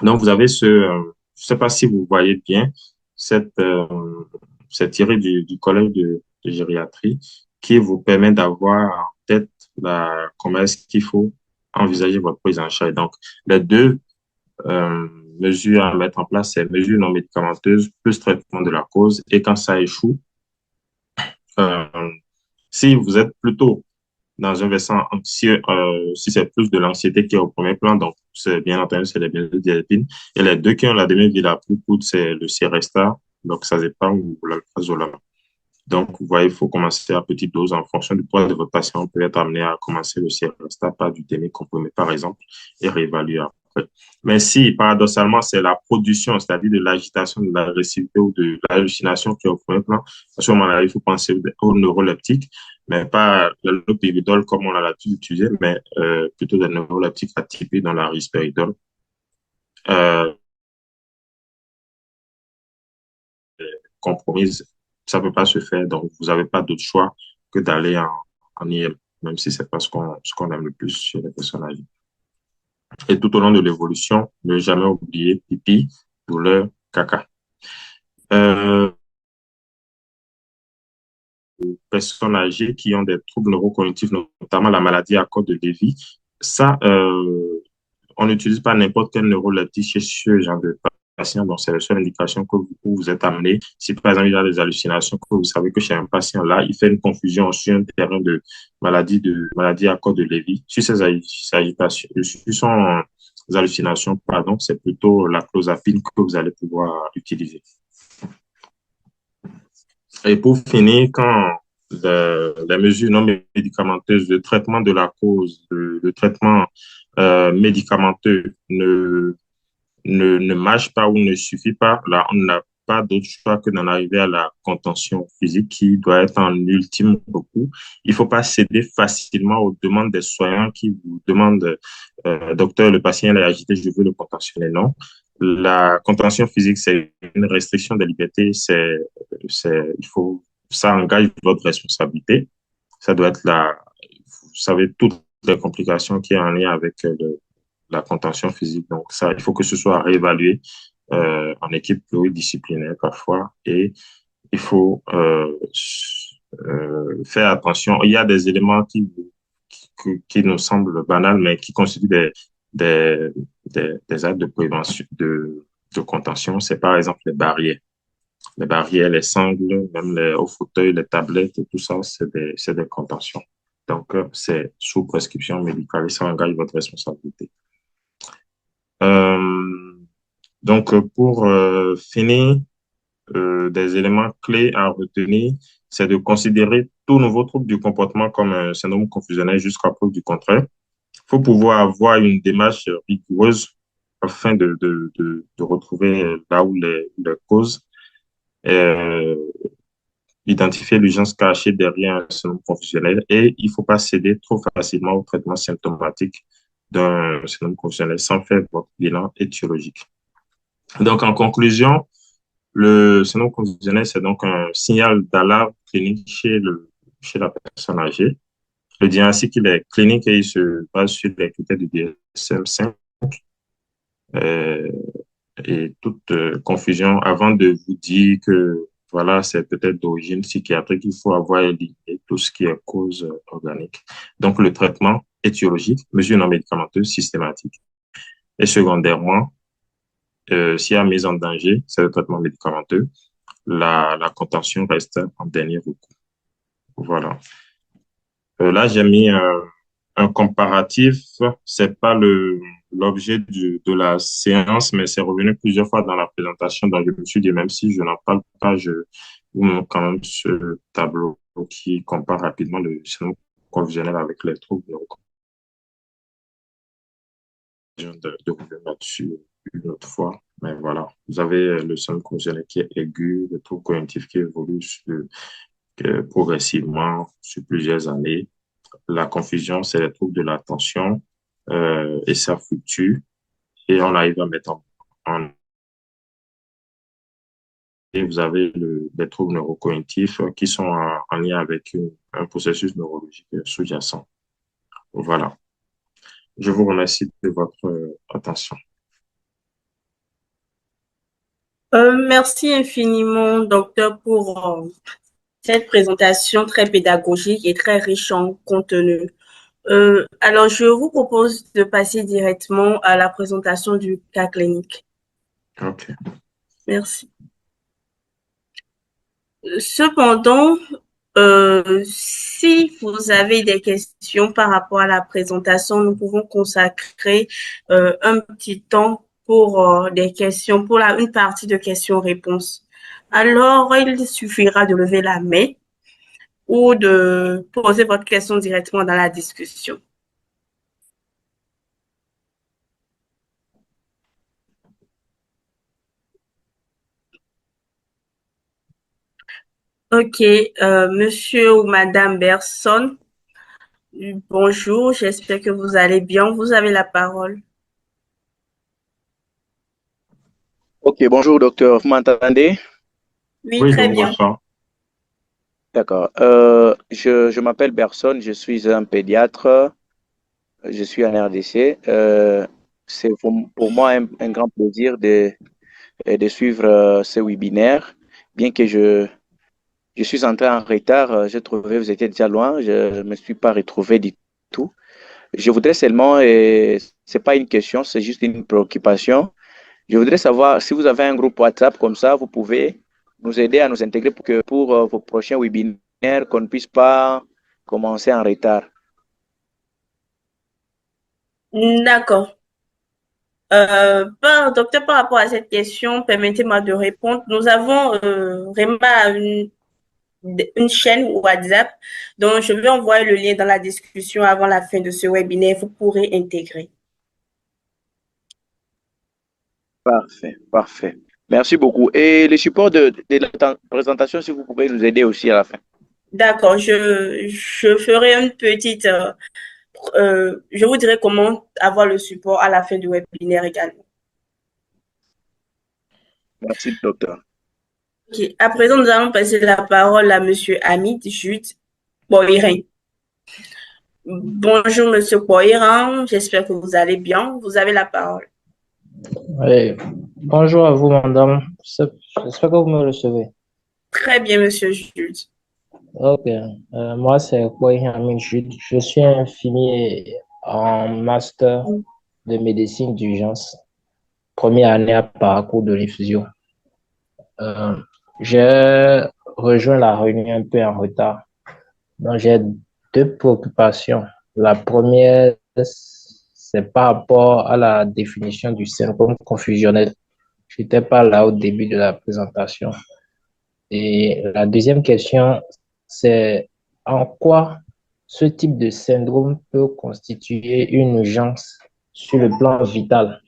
Donc, vous avez je ne sais pas si vous voyez bien cette, cette tirée du collège de gériatrie qui vous permet d'avoir en tête comment est-ce qu'il faut envisager votre prise en charge. Donc, les deux mesures à mettre en place, c'est mesures non médicamenteuses plus traitement de la cause. Et quand ça échoue, euh, si vous êtes plutôt dans un versant anxieux, si c'est plus de l'anxiété qui est au premier plan, donc c'est bien entendu, c'est les benzodiazépines. Et les deux qui ont la demi-vie la plus courte, c'est le Cirestar, donc ça dépend ou l'alprazolam. Donc, vous voyez, il faut commencer à petite dose en fonction du poids de votre patient. On peut être amené à commencer le Cirestar par du demi-comprimé, par exemple, et réévaluer après. Mais si, paradoxalement, c'est la production, c'est-à-dire de l'agitation, de l'agressivité ou de l'hallucination qui est au premier plan, à ce moment-là, il faut penser au neuroleptique, mais pas le l'opéridol comme on a l'habitude d'utiliser, mais plutôt des neuroleptiques atypiques dans la risperidol. Euh, Compromise, ça ne peut pas se faire. Donc, vous n'avez pas d'autre choix que d'aller en IL, même si c'est pas ce qu'on aime le plus chez les personnes âgées. Et tout au long de l'évolution, ne jamais oublier pipi, douleur, caca. Euh, Personnes âgées qui ont des troubles neurocognitifs, notamment la maladie à cause de Lévy, ça, on n'utilise pas n'importe quel neuroleptique chez ce genre de patient. Donc, c'est la seule indication que vous êtes amené. Si, par exemple, il y a des hallucinations, que vous savez que chez un patient là, il fait une confusion sur un terrain de maladie à cause de Lévy. Sur ces agitations, sur son hallucinations, pardon, c'est plutôt la clozapine que vous allez pouvoir utiliser. Et pour finir, quand les mesures non médicamenteuses, le traitement de la cause, le traitement médicamenteux ne marche pas ou ne suffit pas, là, on n'a pas d'autre choix que d'en arriver à la contention physique qui doit être en ultime recours. Il ne faut pas céder facilement aux demandes des soignants qui vous demandent, docteur, le patient est agité, je veux le contentionner. Non. La contention physique, c'est une restriction de liberté, ça engage votre responsabilité. Ça doit être vous savez, toutes les complications qui sont en lien avec la contention physique. Donc, ça, il faut que ce soit réévalué en équipe pluridisciplinaire parfois et il faut faire attention. Il y a des éléments qui nous semblent banals, mais qui constituent des, des actes de prévention, de contention. C'est par exemple les barrières. Les barrières, les sangles, même les hauts fauteuils, les tablettes, tout ça, c'est des contentions. Donc, c'est sous prescription médicale et ça engage votre responsabilité. Euh, donc, pour finir, des éléments clés à retenir, c'est de considérer tout nouveau trouble du comportement comme un syndrome confusionnel jusqu'à preuve du contraire. Il faut pouvoir avoir une démarche rigoureuse afin de retrouver là où les causes, euh, identifier l'urgence cachée derrière un syndrome confusionnel et il ne faut pas céder trop facilement au traitement symptomatique d'un syndrome confusionnel sans faire votre bilan étiologique. Donc, en conclusion, le syndrome confusionnel, c'est donc un signal d'alarme clinique chez la personne âgée. Le diagnostic, il est clinique et il se base sur les critères du DSM-5. Euh, et toute confusion, avant de vous dire que voilà, c'est peut-être d'origine psychiatrique, il faut avoir éliminé tout ce qui est cause organique. Donc, le traitement étiologique, mesure non médicamenteuse systématique. Et secondairement, s'il y a mise en danger, c'est le traitement médicamenteux. La contention reste en dernier recours. Voilà. Là, j'ai mis un comparatif, c'est pas l'objet de la séance, mais c'est revenu plusieurs fois dans la présentation. Donc, je me suis dit, même si je n'en parle pas, je vous montre quand même ce tableau qui compare rapidement le syndrome conventionnel avec les troubles de revenir là-dessus une autre fois. Mais voilà, vous avez le syndrome conventionnel qui est aigu, le trouble cognitif qui évolue progressivement sur plusieurs années. La confusion, c'est les troubles de l'attention et ça fluctue. Et on arrive à mettre en et vous avez des troubles neurocognitifs qui sont en lien avec un processus neurologique sous-jacent. Voilà. Je vous remercie de votre attention. Merci infiniment, docteur, pour cette présentation très pédagogique et très riche en contenu. Alors, je vous propose de passer directement à la présentation du cas clinique. OK. Merci. Cependant, si vous avez des questions par rapport à la présentation, nous pouvons consacrer un petit temps pour des questions, pour une partie de questions-réponses. Alors, il suffira de lever la main ou de poser votre question directement dans la discussion. Ok, monsieur ou madame Berson, bonjour, j'espère que vous allez bien. Vous avez la parole. Ok, bonjour docteur, vous m'entendez? Oui, Oui, je très vous bien. reçois. D'accord. Je m'appelle Berson, je suis un pédiatre, je suis en RDC. C'est pour moi un grand plaisir de suivre ce webinaire, bien que je suis entré en retard, j'ai trouvé vous étiez déjà loin, je ne me suis pas retrouvé du tout. Je voudrais seulement, et c'est pas une question, c'est juste une préoccupation. Je voudrais savoir si vous avez un groupe WhatsApp comme ça, vous pouvez nous aider à nous intégrer pour que pour vos prochains webinaires, qu'on ne puisse pas commencer en retard. D'accord. Docteur, par rapport à cette question, permettez-moi de répondre. Nous avons vraiment une chaîne WhatsApp dont je vais envoyer le lien dans la discussion avant la fin de ce webinaire. Vous pourrez intégrer. Parfait, parfait. Merci beaucoup. Et le support de la présentation, si vous pouvez nous aider aussi à la fin. D'accord, je ferai une petite, je vous dirai comment avoir le support à la fin du webinaire également. Merci, docteur. Ok, à présent, nous allons passer la parole à Monsieur Hamid Jude Boirin. Bonjour, Monsieur Boirin, j'espère que vous allez bien. Vous avez la parole. Oui. Bonjour à vous, madame. J'espère que vous me recevez. Très bien, Monsieur Jude. Ok. Moi, c'est Kouaï Amin Jude. Je suis infirmier en master de médecine d'urgence, première année à parcours de l'infusion. Euh, j'ai rejoint la réunion un peu en retard. Donc, j'ai deux préoccupations. La première, c'est par rapport à la définition du syndrome confusionnel. Je n'étais pas là au début de la présentation. Et la deuxième question, c'est en quoi ce type de syndrome peut constituer une urgence sur le plan vital.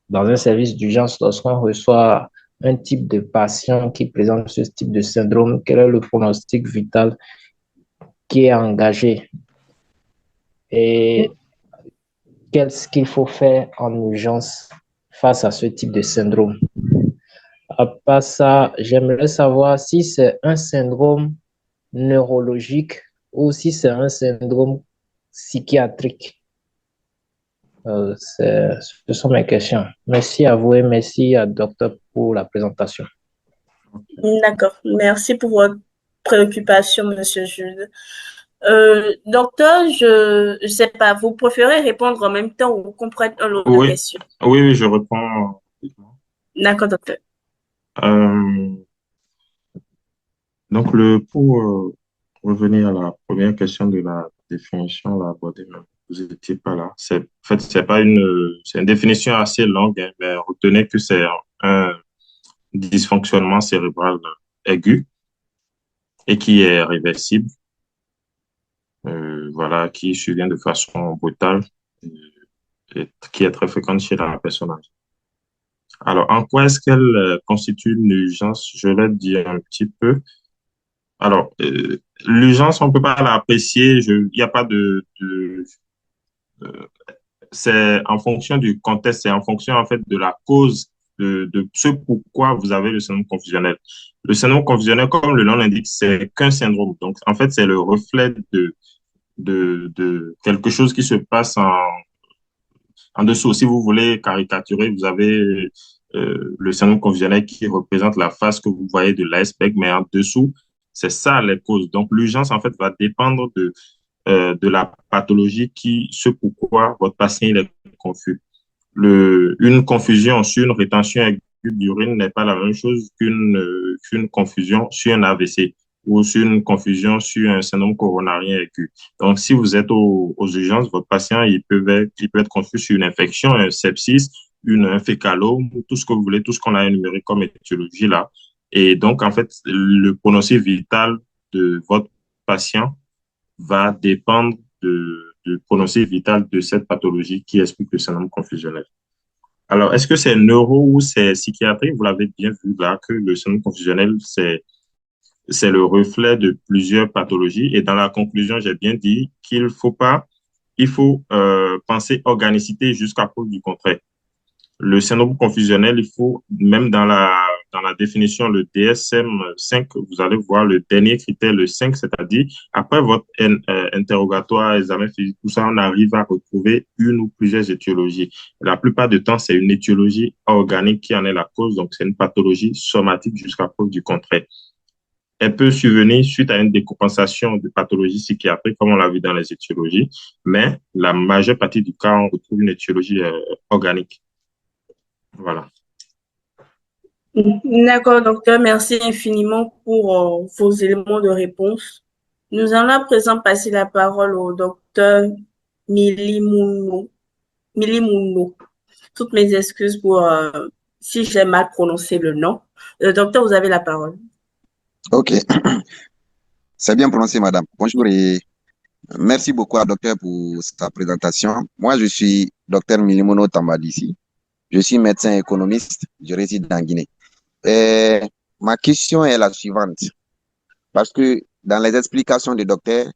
Dans un service d'urgence, lorsqu'on reçoit un type de patient qui présente ce type de syndrome, quel est le pronostic vital qui est engagé et qu'est-ce qu'il faut faire en urgence face à ce type de syndrome. À part ça, j'aimerais savoir si c'est un syndrome neurologique ou si c'est un syndrome psychiatrique. Ce sont mes questions. Merci à vous et merci à docteur pour la présentation. D'accord. Merci pour votre préoccupation, Monsieur Jude. Docteur, je ne sais pas, vous préférez répondre en même temps ou vous comprenez un lot de Oui, questions? oui, oui, je réponds. D'accord, docteur. Euh, donc, pour revenir à la première question de la définition là abordée, mais vous n'étiez pas là. En fait, c'est une définition assez longue, hein, mais retenez que c'est un dysfonctionnement cérébral aigu et qui est réversible, voilà, qui survient de façon brutale et qui est très fréquente chez la personne âgée. Alors, en quoi est-ce qu'elle constitue une urgence? Je l'ai dit un petit peu. Alors, l'urgence, on peut pas l'apprécier. Il n'y a pas euh, c'est en fonction du contexte, c'est en fonction en fait de la cause de ce pourquoi vous avez le syndrome confusionnel. Le syndrome confusionnel, comme le nom l'indique, c'est qu'un syndrome. Donc, en fait, c'est le reflet de quelque chose qui se passe en dessous. Si vous voulez caricaturer, vous avez le syndrome confusionnel qui représente la face que vous voyez de l'iceberg, mais en dessous, c'est ça les causes. Donc, l'urgence, en fait, va dépendre de la pathologie ce pourquoi votre patient il est confus. Une confusion sur une rétention aiguë d'urine n'est pas la même chose qu'une confusion sur un AVC ou sur une confusion sur un syndrome coronarien aigu. Donc, si vous êtes aux urgences, votre patient, il peut être confus sur une infection, un sepsis, un fécalome, tout ce que vous voulez, tout ce qu'on a énuméré comme étiologie là. Et donc, en fait, le pronostic vital de votre patient va dépendre du pronostic vital de cette pathologie qui explique le syndrome confusionnel. Alors, est-ce que c'est neuro ou c'est psychiatrique? Vous l'avez bien vu là que le syndrome confusionnel, c'est le reflet de plusieurs pathologies. Et dans la conclusion, j'ai bien dit il faut penser organicité jusqu'à preuve du contraire. Le syndrome confusionnel, il faut, même dans la définition, le DSM-5, vous allez voir le dernier critère, le 5, c'est-à-dire, après votre interrogatoire, examen physique, tout ça, on arrive à retrouver une ou plusieurs étiologies. La plupart du temps, c'est une étiologie organique qui en est la cause, donc c'est une pathologie somatique jusqu'à preuve du contraire. Elle peut survenir suite à une décompensation de pathologies psychiatriques, comme on l'a vu dans les étiologies, mais la majeure partie du cas, on retrouve une étiologie organique. Voilà. D'accord, docteur. Merci infiniment pour vos éléments de réponse. Nous allons à présent passer la parole au docteur Milimouno. Milimouno. Toutes mes excuses pour si j'ai mal prononcé le nom. Docteur, vous avez la parole. Ok, c'est bien prononcé, madame. Bonjour et merci beaucoup à docteur pour sa présentation. Moi, je suis docteur Milimono Tambadisi. Je suis médecin économiste. Je réside en Guinée. Et ma question est la suivante. Parce que dans les explications du docteur,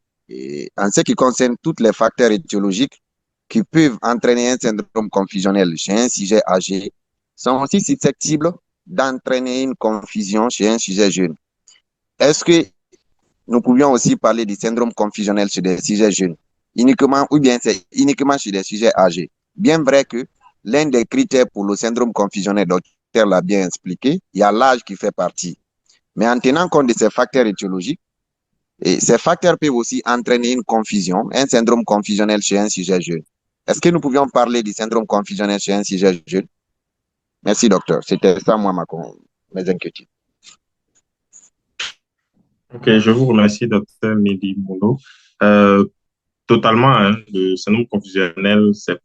en ce qui concerne tous les facteurs étiologiques qui peuvent entraîner un syndrome confusionnel chez un sujet âgé, sont aussi susceptibles d'entraîner une confusion chez un sujet jeune. Est-ce que nous pouvions aussi parler du syndrome confusionnel chez des sujets jeunes, uniquement, ou bien c'est uniquement chez des sujets âgés? Bien vrai que l'un des critères pour le syndrome confusionnel, le docteur l'a bien expliqué, il y a l'âge qui fait partie. Mais en tenant compte de ces facteurs étiologiques, et ces facteurs peuvent aussi entraîner une confusion, un syndrome confusionnel chez un sujet jeune. Est-ce que nous pouvions parler du syndrome confusionnel chez un sujet jeune? Merci, docteur. C'était ça, moi, mes inquiétudes. Ok, je vous remercie, docteur Mehdi Mouno. Euh, Totalement, hein, le syndrome confusionnel, c'est,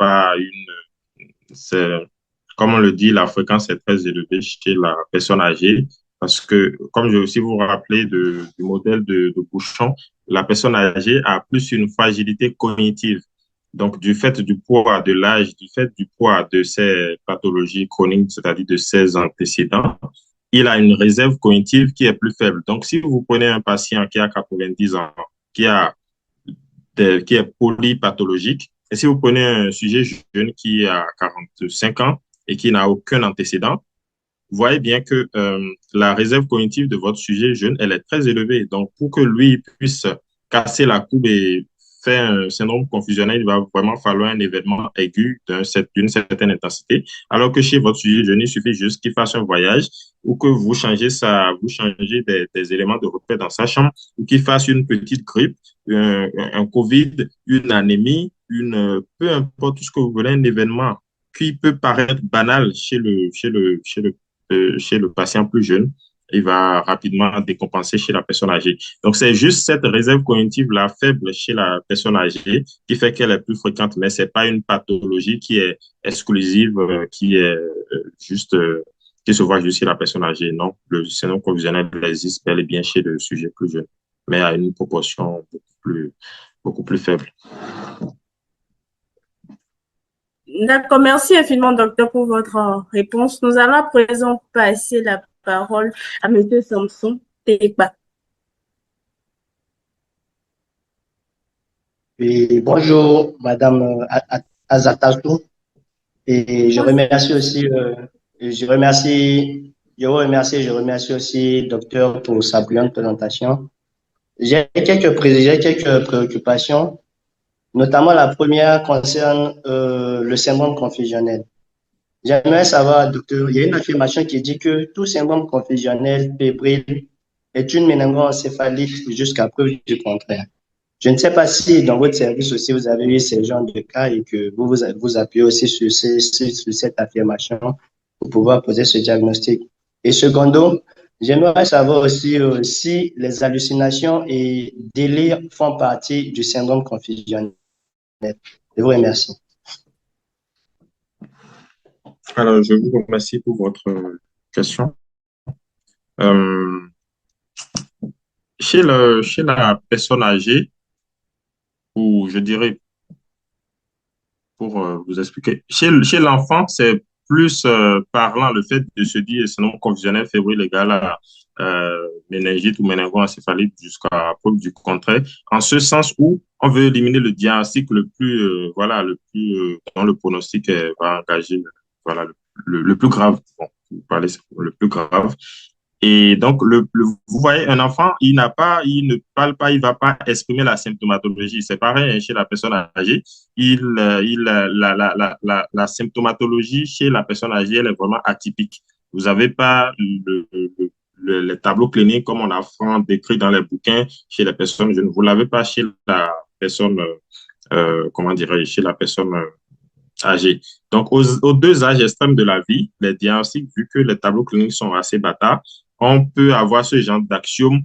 comme on le dit, la fréquence est très élevée chez la personne âgée parce que, comme je aussi vous rappeler du modèle de Bouchon, la personne âgée a plus une fragilité cognitive. Donc, du fait du poids, de l'âge, du fait du poids de ses pathologies chroniques, c'est-à-dire de ses antécédents, il a une réserve cognitive qui est plus faible. Donc, si vous prenez un patient qui a 90 ans, qui a qui est polypathologique. Et si vous prenez un sujet jeune qui a 45 ans et qui n'a aucun antécédent, vous voyez bien que la réserve cognitive de votre sujet jeune, elle est très élevée. Donc, pour que lui puisse casser la courbe et faire un syndrome confusionnel, il va vraiment falloir un événement aigu d'une certaine intensité. Alors que chez votre sujet jeune, il suffit juste qu'il fasse un voyage ou que vous changez des éléments de repère dans sa chambre ou qu'il fasse une petite grippe, un COVID, une anémie, peu importe tout ce que vous voulez, un événement qui peut paraître banal chez le patient plus jeune, il va rapidement décompenser chez la personne âgée. Donc, c'est juste cette réserve cognitive-là faible chez la personne âgée qui fait qu'elle est plus fréquente, mais c'est pas une pathologie qui est exclusive, qui est juste, qui se voit juste chez la personne âgée. Non, le syndrome confusionnel existe bel et bien chez le sujet plus jeune, mais à une proportion beaucoup plus faible. D'accord, merci infiniment, docteur, pour votre réponse. Nous allons à présent passer la parole à M. Samson Tekba. Et bonjour, Madame Azatatou. Et je remercie aussi, je remercie aussi docteur pour sa brillante présentation. J'ai quelques préoccupations, notamment la première concerne le syndrome confusionnel. J'aimerais savoir, docteur, il y a une affirmation qui dit que tout syndrome confusionnel fébrile est une méningoencéphalite jusqu'à preuve du contraire. Je ne sais pas si dans votre service aussi vous avez eu ce genre de cas et que vous appuyez aussi sur cette affirmation pour pouvoir poser ce diagnostic. Et secondo, j'aimerais savoir aussi si les hallucinations et délires font partie du syndrome confusionnel. Je vous remercie. Alors, je vous remercie pour votre question. Euh, chez la personne âgée, ou je dirais, pour vous expliquer, chez l'enfant, c'est plus parlant le fait de se dire sinon confusionnel fébrile égale à méningite ou méningoencéphalite jusqu'à preuve du contraire, en ce sens où on veut éliminer le diagnostic le plus, voilà, le plus, dont le pronostic va engager, voilà, le plus grave. Bon, vous parlez le plus grave. Et donc, vous voyez, un enfant, il ne parle pas, il va pas exprimer la symptomatologie. C'est pareil hein, chez la personne âgée. La symptomatologie chez la personne âgée, elle est vraiment atypique. Vous n'avez pas les tableaux cliniques comme on a souvent décrit dans les bouquins chez les personnes jeunes. Vous l'avez pas chez la personne, comment dirais-je, chez la personne âgés. Donc, aux deux âges extrêmes de la vie, les diagnostics, vu que les tableaux cliniques sont assez bâtards, on peut avoir ce genre d'axiome,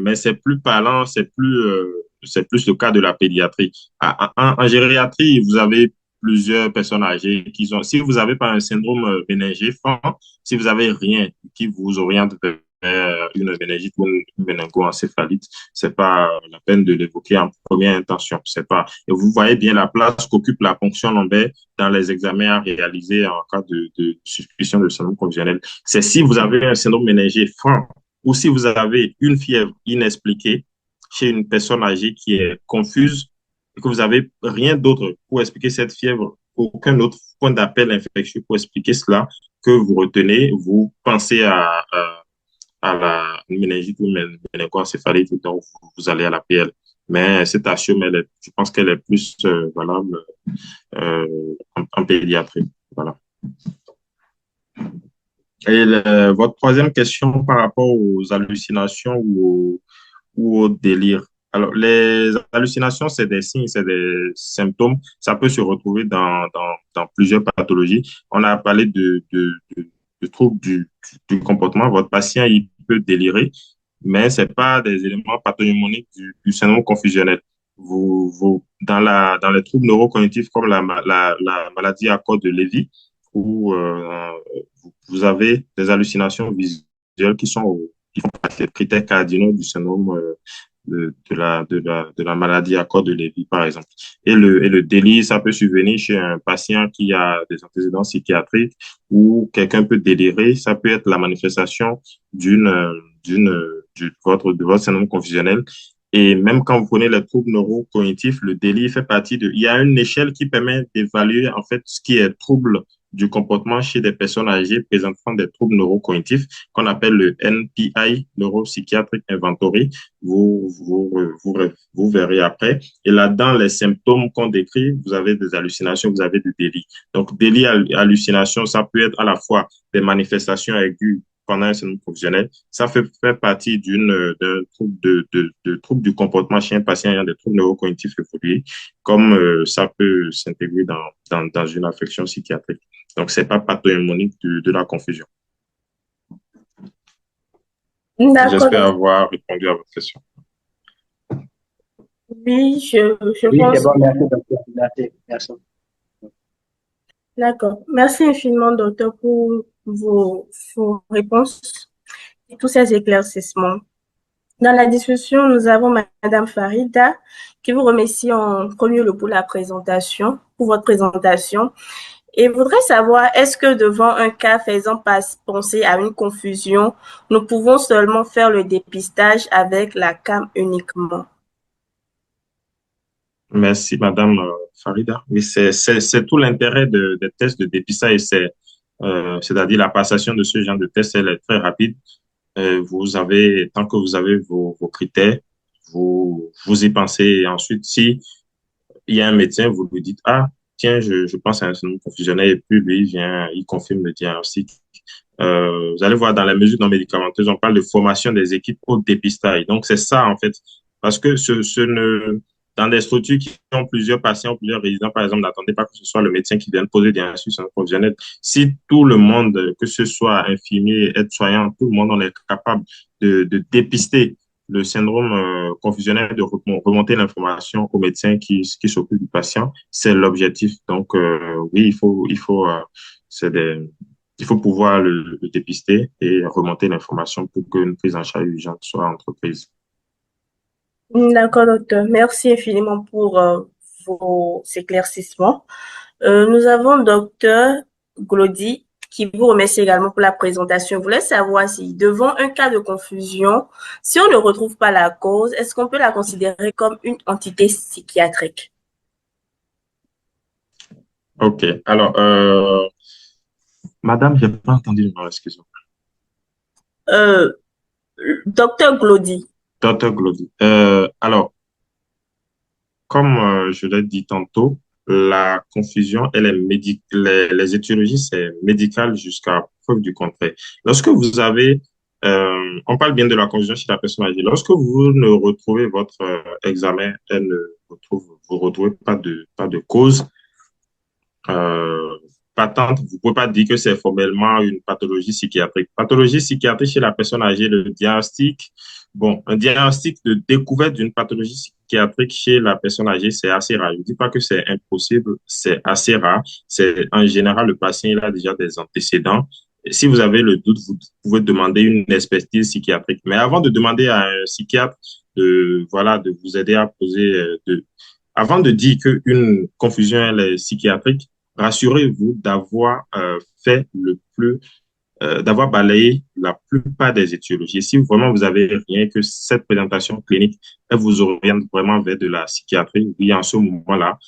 mais c'est plus parlant, c'est plus le cas de la pédiatrie. En gériatrie, vous avez plusieurs personnes âgées qui ont, si vous n'avez pas un syndrome méningé fort, si vous n'avez rien qui vous oriente vers une méningite ou une méningoencéphalite, c'est pas la peine de l'évoquer en première intention. C'est pas, et vous voyez bien la place qu'occupe la ponction lombaire dans les examens à réaliser en cas de suspicion de syndrome confusionnel. C'est si vous avez un syndrome méningé franc ou si vous avez une fièvre inexpliquée chez une personne âgée qui est confuse et que vous n'avez rien d'autre pour expliquer cette fièvre, aucun autre point d'appel infectieux pour expliquer cela, que vous retenez, vous pensez à la méningite ou méningoencéphalite, donc vous allez à la PL. Mais cette axiome, je pense qu'elle est plus valable en pédiatrie. Voilà. Et votre troisième question par rapport aux hallucinations ou au délire. Alors, les hallucinations, c'est des signes, c'est des symptômes. Ça peut se retrouver dans plusieurs pathologies. On a parlé de troubles du comportement. Votre patient, il peut délirer, mais c'est pas des éléments pathognomoniques du syndrome confusionnel. Dans les troubles neurocognitifs comme la maladie à corps de Lévy, où vous avez des hallucinations visuelles qui font partie des critères cardinaux du syndrome de la maladie à corps de Lévy, par exemple. Et le délit, ça peut survenir chez un patient qui a des antécédents psychiatriques ou quelqu'un peut délirer. Ça peut être la manifestation de votre syndrome confusionnel. Et même quand vous prenez les troubles neurocognitifs, le délit fait partie il y a une échelle qui permet d'évaluer, en fait, ce qui est trouble du comportement chez des personnes âgées présentant des troubles neurocognitifs qu'on appelle le NPI, Neuropsychiatric Inventory. Vous verrez après. Et là-dedans, les symptômes qu'on décrit, vous avez des hallucinations, vous avez des délits. Donc, délit, hallucination, ça peut être à la fois des manifestations aiguës pendant un syndrome professionnel. Ça fait partie d'un trouble de trouble du comportement chez un patient ayant des troubles neurocognitifs évolués, comme ça peut s'intégrer dans une affection psychiatrique. Donc, c'est pas pathognomonique de la confusion. D'accord, J'espère docteur. avoir répondu à votre question. Oui, je Oui, c'est pense. bon, merci, docteur. Merci, merci. D'accord. Merci infiniment, docteur, pour vos réponses et tous ces éclaircissements. Dans la discussion, nous avons Madame Farida qui vous remercie en premier lieu pour la présentation, pour votre présentation. Et voudrait savoir, est-ce que devant un cas faisant penser à une confusion, nous pouvons seulement faire le dépistage avec la CAM uniquement? Merci, Madame Farida. Oui, c'est tout l'intérêt des tests de dépistage. C'est-à-dire la passation de ce genre de test, elle est très rapide. Tant que vous avez vos critères, vous y pensez. Et ensuite, si il y a un médecin, vous lui dites, ah, tiens, je pense à un syndrome confusionnel, et puis lui, il vient, il confirme le diagnostic. Vous allez voir dans la mesure non médicamenteuse, on parle de formation des équipes au dépistage. Donc, c'est ça, en fait. Parce que dans des structures qui ont plusieurs patients, plusieurs résidents, par exemple, n'attendez pas que ce soit le médecin qui vienne poser des instructions professionnelles. Si tout le monde, que ce soit infirmier, aide-soignant, tout le monde, on est capable de dépister le syndrome confusionnel, de remonter l'information au médecin qui s'occupe du patient, c'est l'objectif. Donc, oui, c'est des, il faut pouvoir le dépister et remonter l'information pour qu'une prise en charge urgente soit entreprise. D'accord, docteur. Merci infiniment pour vos éclaircissements. Nous avons docteur Glody qui vous remercie également pour la présentation. Je voulais savoir si, devant un cas de confusion, si on ne retrouve pas la cause, est-ce qu'on peut la considérer comme une entité psychiatrique? OK. Alors, madame, j'ai pas entendu le nom, excusez-moi. Euh, Docteur Glody. Docteur Glody. Alors, comme je l'ai dit tantôt, la confusion, elle est les étiologies, c'est médical jusqu'à preuve du contraire. Lorsque vous avez, on parle bien de la confusion chez la personne âgée. Lorsque vous ne retrouvez votre examen, elle ne vous retrouvez pas de cause euh, patente, vous pouvez pas dire que c'est formellement une pathologie psychiatrique. Pathologie psychiatrique chez la personne âgée, le diagnostic, bon, un diagnostic de découverte d'une pathologie psychiatrique chez la personne âgée, c'est assez rare. Je ne dis pas que c'est impossible, c'est assez rare. C'est en général le patient il a déjà des antécédents. Et si vous avez le doute, vous pouvez demander une expertise psychiatrique. Mais avant de demander à un psychiatre de vous aider à poser, avant de dire qu'une confusion elle est psychiatrique, rassurez-vous d'avoir fait d'avoir balayé la plupart des étiologies. Si vraiment vous avez rien, que cette présentation clinique, elle vous oriente vraiment vers de la psychiatrie, oui, en ce moment-là,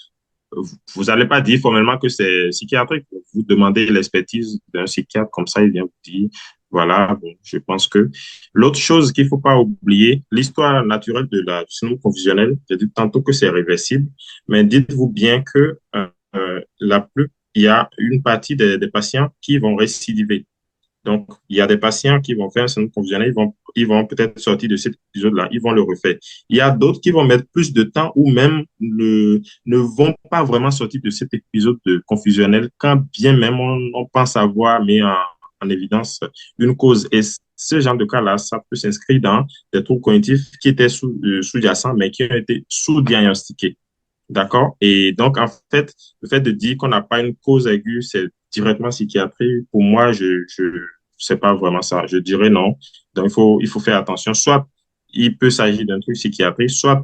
vous n'allez pas dire formellement que c'est psychiatrique. Vous demandez l'expertise d'un psychiatre, comme ça, il vient vous dire, voilà, bon, je pense que. L'autre chose qu'il ne faut pas oublier, l'histoire naturelle du syndrome confusionnel, j'ai dit tantôt que c'est réversible, mais dites-vous bien que il y a une partie des patients qui vont récidiver. Donc, il y a des patients qui vont faire un syndrome confusionnel, ils vont peut-être sortir de cet épisode-là, ils vont le refaire. Il y a d'autres qui vont mettre plus de temps ou même ne vont pas vraiment sortir de cet épisode de confusionnel quand bien même on pense avoir mis en évidence une cause. Et ce genre de cas-là, ça peut s'inscrire dans des troubles cognitifs qui étaient sous-jacents, mais qui ont été sous-diagnostiqués. D'accord? Et donc, en fait, le fait de dire qu'on n'a pas une cause aiguë, c'est directement psychiatrie. Pour moi, sais pas vraiment ça. Je dirais non. Donc, il faut faire attention. Soit il peut s'agir d'un truc psychiatrique, soit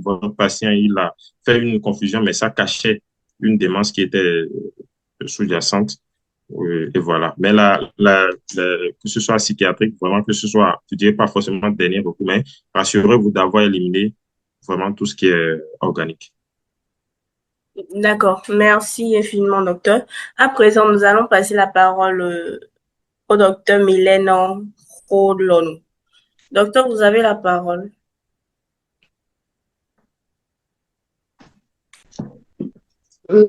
votre patient, il a fait une confusion, mais ça cachait une démence qui était sous-jacente. Et voilà. Mais que ce soit psychiatrique, vraiment, que ce soit, je dirais pas forcément le dernier recours, mais rassurez-vous d'avoir éliminé vraiment tout ce qui est organique. D'accord. Merci infiniment, docteur. À présent, nous allons passer la parole au docteur Mylène Rolon. Docteur, vous avez la parole.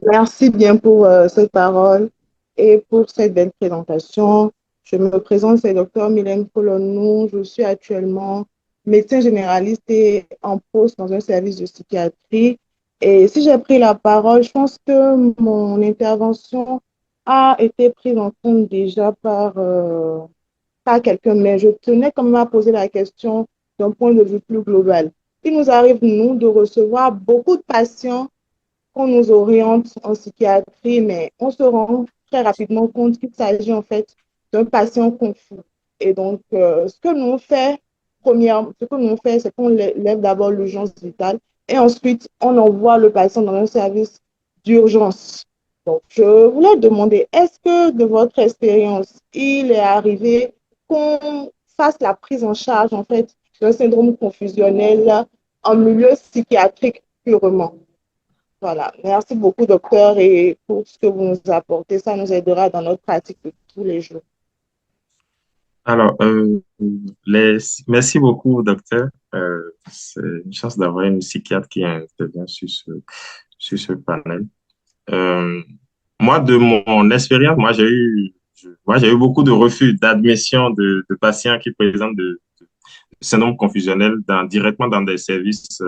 Merci bien pour cette parole et pour cette belle présentation. Je me présente, c'est Dr Mylène Colonou. Je suis actuellement médecin généraliste et en poste dans un service de psychiatrie. Et si j'ai pris la parole, je pense que mon intervention a été prise en compte déjà par par quelqu'un, mais je tenais quand même à poser la question d'un point de vue plus global. Il nous arrive, nous, de recevoir beaucoup de patients qu'on nous oriente en psychiatrie, mais on se rend très rapidement compte qu'il s'agit en fait d'un patient confus. Et donc, ce que nous on fait, c'est qu'on lève d'abord l'urgence vitale et ensuite on envoie le patient dans un service d'urgence. Donc, je voulais demander, est-ce que de votre expérience, il est arrivé qu'on fasse la prise en charge en fait d'un syndrome confusionnel en milieu psychiatrique purement? Voilà. Merci beaucoup, docteur, et pour ce que vous nous apportez. Ça nous aidera dans notre pratique de tous les jours. Alors, merci beaucoup, docteur. C'est une chance d'avoir une psychiatre qui intervient sur ce panel. Euh, Moi, de mon expérience, moi, j'ai eu beaucoup de refus d'admission de patients qui présentent de syndrome confusionnel directement dans des services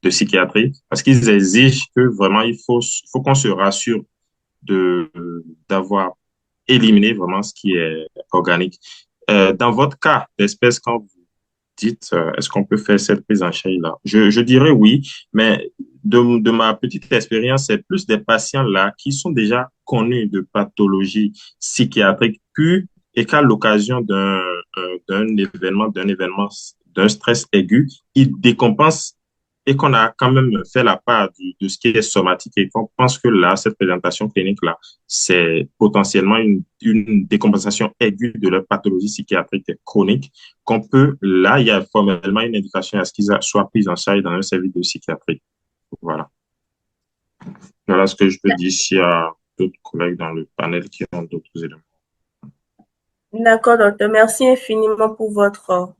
de psychiatrie parce qu'ils exigent que vraiment faut qu'on se rassure de d'avoir éliminé vraiment ce qui est organique. Dans votre cas d'espèce, quand vous dites est-ce qu'on peut faire cette prise en charge là, je dirais oui, mais de ma petite expérience, c'est plus des patients là qui sont déjà connus de pathologies psychiatriques puis et qu'à l'occasion d'un stress aigu, ils décompensent et qu'on a quand même fait la part de ce qui est somatique et qu'on pense que là, cette présentation clinique-là, c'est potentiellement une décompensation aiguë de leur pathologie psychiatrique chronique, qu'on peut, là, il y a formellement une indication à ce qu'ils soient pris en charge dans un service de psychiatrie. Voilà. Voilà ce que je peux dire s'il y a d'autres collègues dans le panel qui ont d'autres éléments. D'accord, docteur. Merci infiniment pour votre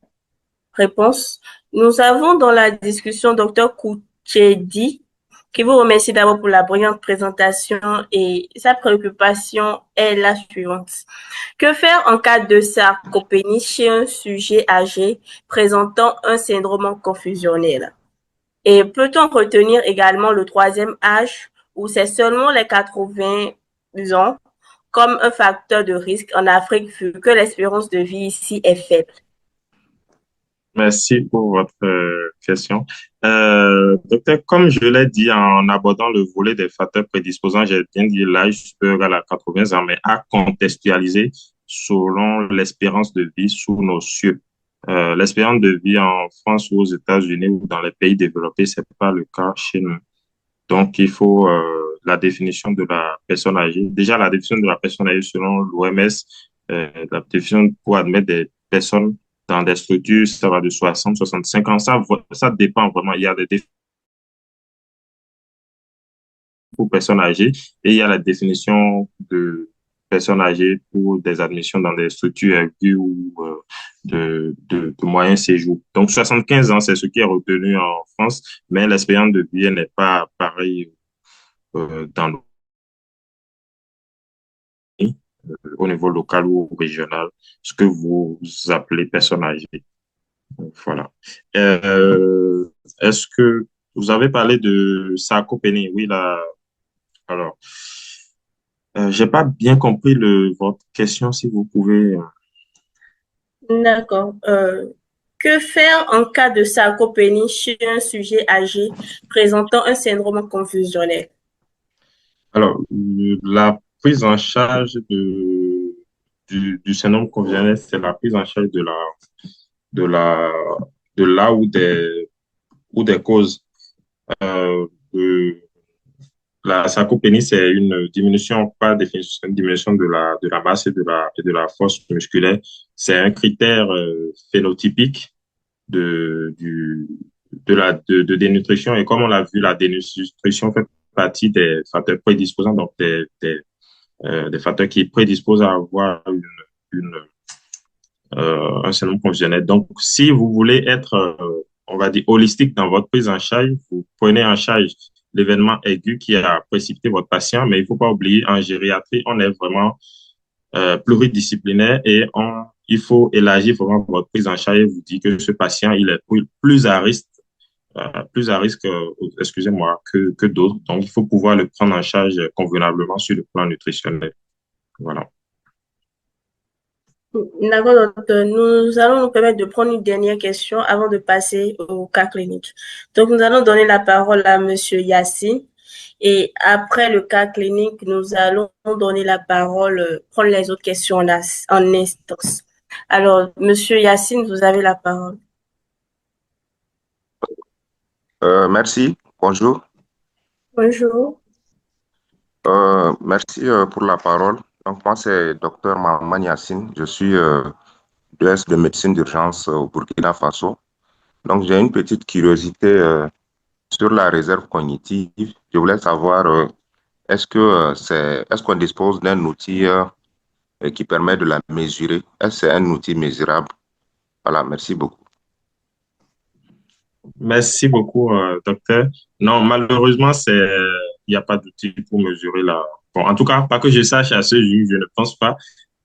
réponse. Nous avons dans la discussion docteur Kouchedi, qui vous remercie d'abord pour la brillante présentation et sa préoccupation est la suivante. Que faire en cas de sarcopénie chez un sujet âgé présentant un syndrome confusionnel? Et peut-on retenir également le troisième âge où c'est seulement les 80 ans comme un facteur de risque en Afrique vu que l'espérance de vie ici est faible? Merci pour votre question. Docteur, comme je l'ai dit en abordant le volet des facteurs prédisposants, j'ai bien dit l'âge supérieur à 80 ans, mais à contextualiser selon l'espérance de vie sous nos cieux. L'espérance de vie en France ou aux États-Unis ou dans les pays développés, c'est pas le cas chez nous. Donc, il faut la définition de la personne âgée. Déjà, la définition de la personne âgée selon l'OMS, la définition pour admettre des personnes dans des structures, ça va de 60, 65 ans. Ça dépend vraiment. Il y a des définitions pour personnes âgées et il y a la définition de personnes âgées pour des admissions dans des structures aiguës ou de moyen séjour. Donc, 75 ans, c'est ce qui est retenu en France, mais l'espérance de vie n'est pas pareille dans le pays, au niveau local ou régional, ce que vous appelez personnes âgées. Voilà. Est-ce que vous avez parlé de sarcopénie? Oui, là. Alors, j'ai pas bien compris votre question, si vous pouvez. D'accord. Que faire en cas de sarcopénie chez un sujet âgé présentant un syndrome confusionnel? Alors, la prise en charge du syndrome conventionnel, c'est la prise en charge de la, de là ou des causes. De, la sarcopénie, c'est une diminution, par définition, une diminution de la masse et de la force musculaire. C'est un critère phénotypique de dénutrition. Et comme on l'a vu, la dénutrition fait partie des facteurs prédisposants, donc des facteurs qui prédisposent à avoir un syndrome conventionnel. Donc, si vous voulez être, on va dire, holistique dans votre prise en charge, vous prenez en charge l'événement aigu qui a précipité votre patient, mais il ne faut pas oublier, en gériatrie, on est vraiment pluridisciplinaire et il faut élargir vraiment votre prise en charge et vous dire que ce patient, il est plus à risque, excusez-moi, que d'autres. Donc, il faut pouvoir le prendre en charge convenablement sur le plan nutritionnel. Voilà. D'accord, docteur. Nous allons nous permettre de prendre une dernière question avant de passer au cas clinique. Donc, nous allons donner la parole à Monsieur Yacine. Et après le cas clinique, nous allons donner la parole, prendre les autres questions en instance. Alors, Monsieur Yacine, vous avez la parole. Merci, bonjour. Bonjour. Merci pour la parole. Donc, moi, c'est Dr Maman Yassine. Je suis DES de médecine d'urgence au Burkina Faso. Donc, j'ai une petite curiosité sur la réserve cognitive. Je voulais savoir, est-ce qu'on dispose d'un outil qui permet de la mesurer? Est-ce que c'est un outil mesurable? Voilà, merci beaucoup. Merci beaucoup, docteur. Non, malheureusement, il n'y a pas d'outil pour mesurer la. Bon, en tout cas, pas que je sache à ce jour, je ne pense pas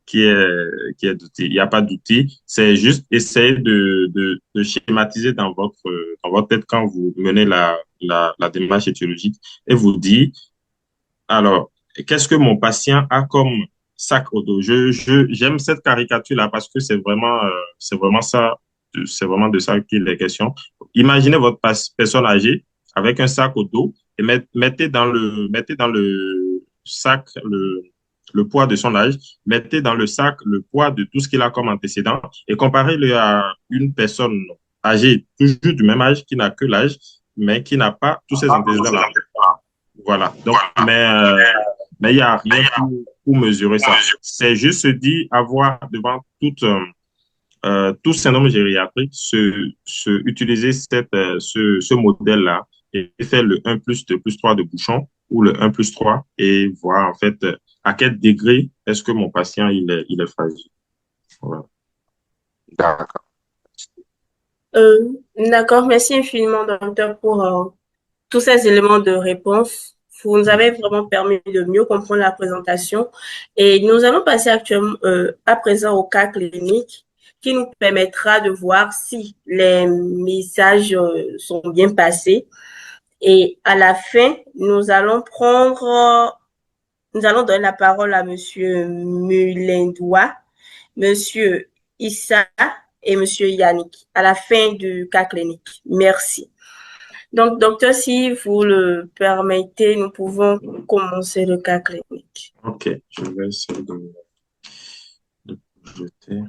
qu'il y ait d'outil. Il n'y a pas d'outil. C'est juste essayer de schématiser dans votre tête quand vous menez la démarche étiologique et vous dire, alors, qu'est-ce que mon patient a comme sac au dos? J'aime cette caricature-là parce que c'est vraiment ça, c'est vraiment de ça qu'il est question. Imaginez votre personne âgée avec un sac au dos et mettez dans le sac le poids de son âge, mettez dans le sac le poids de tout ce qu'il a comme antécédent et comparez-le à une personne âgée, toujours du même âge, qui n'a que l'âge, mais qui n'a pas tous ces antécédents-là. Voilà. Donc, mais il n'y a rien pour mesurer ça. C'est juste se dire, avoir devant tout syndrome gériatrique, utiliser ce modèle-là et faire le 1 plus 2 plus 3 de Bouchon ou le 1 plus 3 et voir en fait à quel degré est-ce que mon patient il est fragile. Voilà. D'accord. D'accord. Merci infiniment, docteur, pour tous ces éléments de réponse. Vous nous avez vraiment permis de mieux comprendre la présentation. Et nous allons passer à présent au cas clinique qui nous permettra de voir si les messages sont bien passés. Et à la fin, nous allons donner la parole à Monsieur Mulendoua, Monsieur Issa et Monsieur Yannick à la fin du cas clinique. Merci. Donc, docteur, si vous le permettez, nous pouvons commencer le cas clinique. OK, je vais essayer de projeter.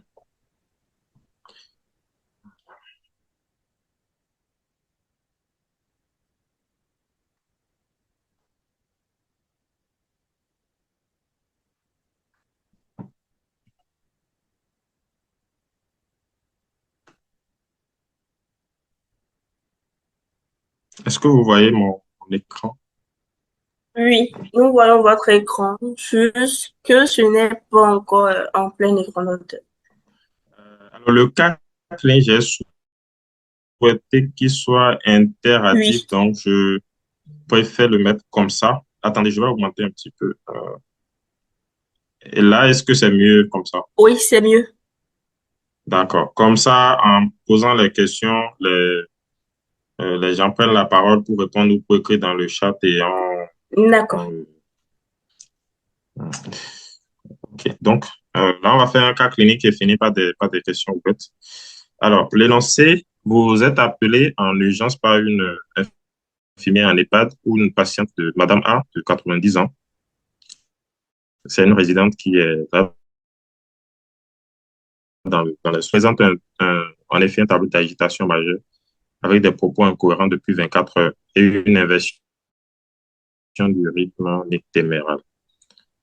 Est-ce que vous voyez mon écran? Oui, nous voyons votre écran, juste que ce n'est pas encore en plein écran, docteur. Alors, le cas clinique, j'ai souhaité qu'il soit interactif, Oui, donc je préfère le mettre comme ça. Attendez, je vais augmenter un petit peu. Et là, est-ce que c'est mieux comme ça? oui, c'est mieux. D'accord. Comme ça, en posant les questions, les gens prennent la parole pour répondre ou pour écrire dans le chat et D'accord. on- OK. Donc, là, on va faire un cas clinique et finir par des questions ouvertes. Alors, l'énoncé, vous êtes appelé en urgence par une infirmière en EHPAD ou une patiente de Madame A de 90 ans. C'est une résidente qui est présente en effet un tableau d'agitation majeure avec des propos incohérents depuis 24 heures et une inversion du rythme nictéméral.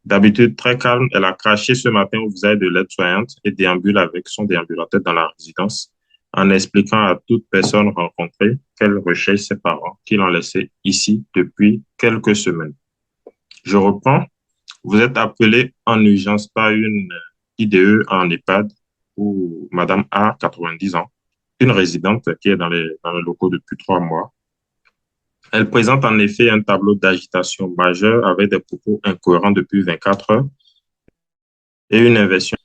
D'habitude très calme, elle a craché ce matin au visage de l'aide-soignante et déambule avec son déambulateur dans la résidence en expliquant à toute personne rencontrée qu'elle recherche ses parents qui l'ont laissé ici depuis quelques semaines. Je reprends. Vous êtes appelé en urgence par une IDE en EHPAD ou Madame A, 90 ans, une résidente qui est dans les locaux depuis 3 mois. Elle présente en effet un tableau d'agitation majeure avec des propos incohérents depuis 24 heures et une inversion.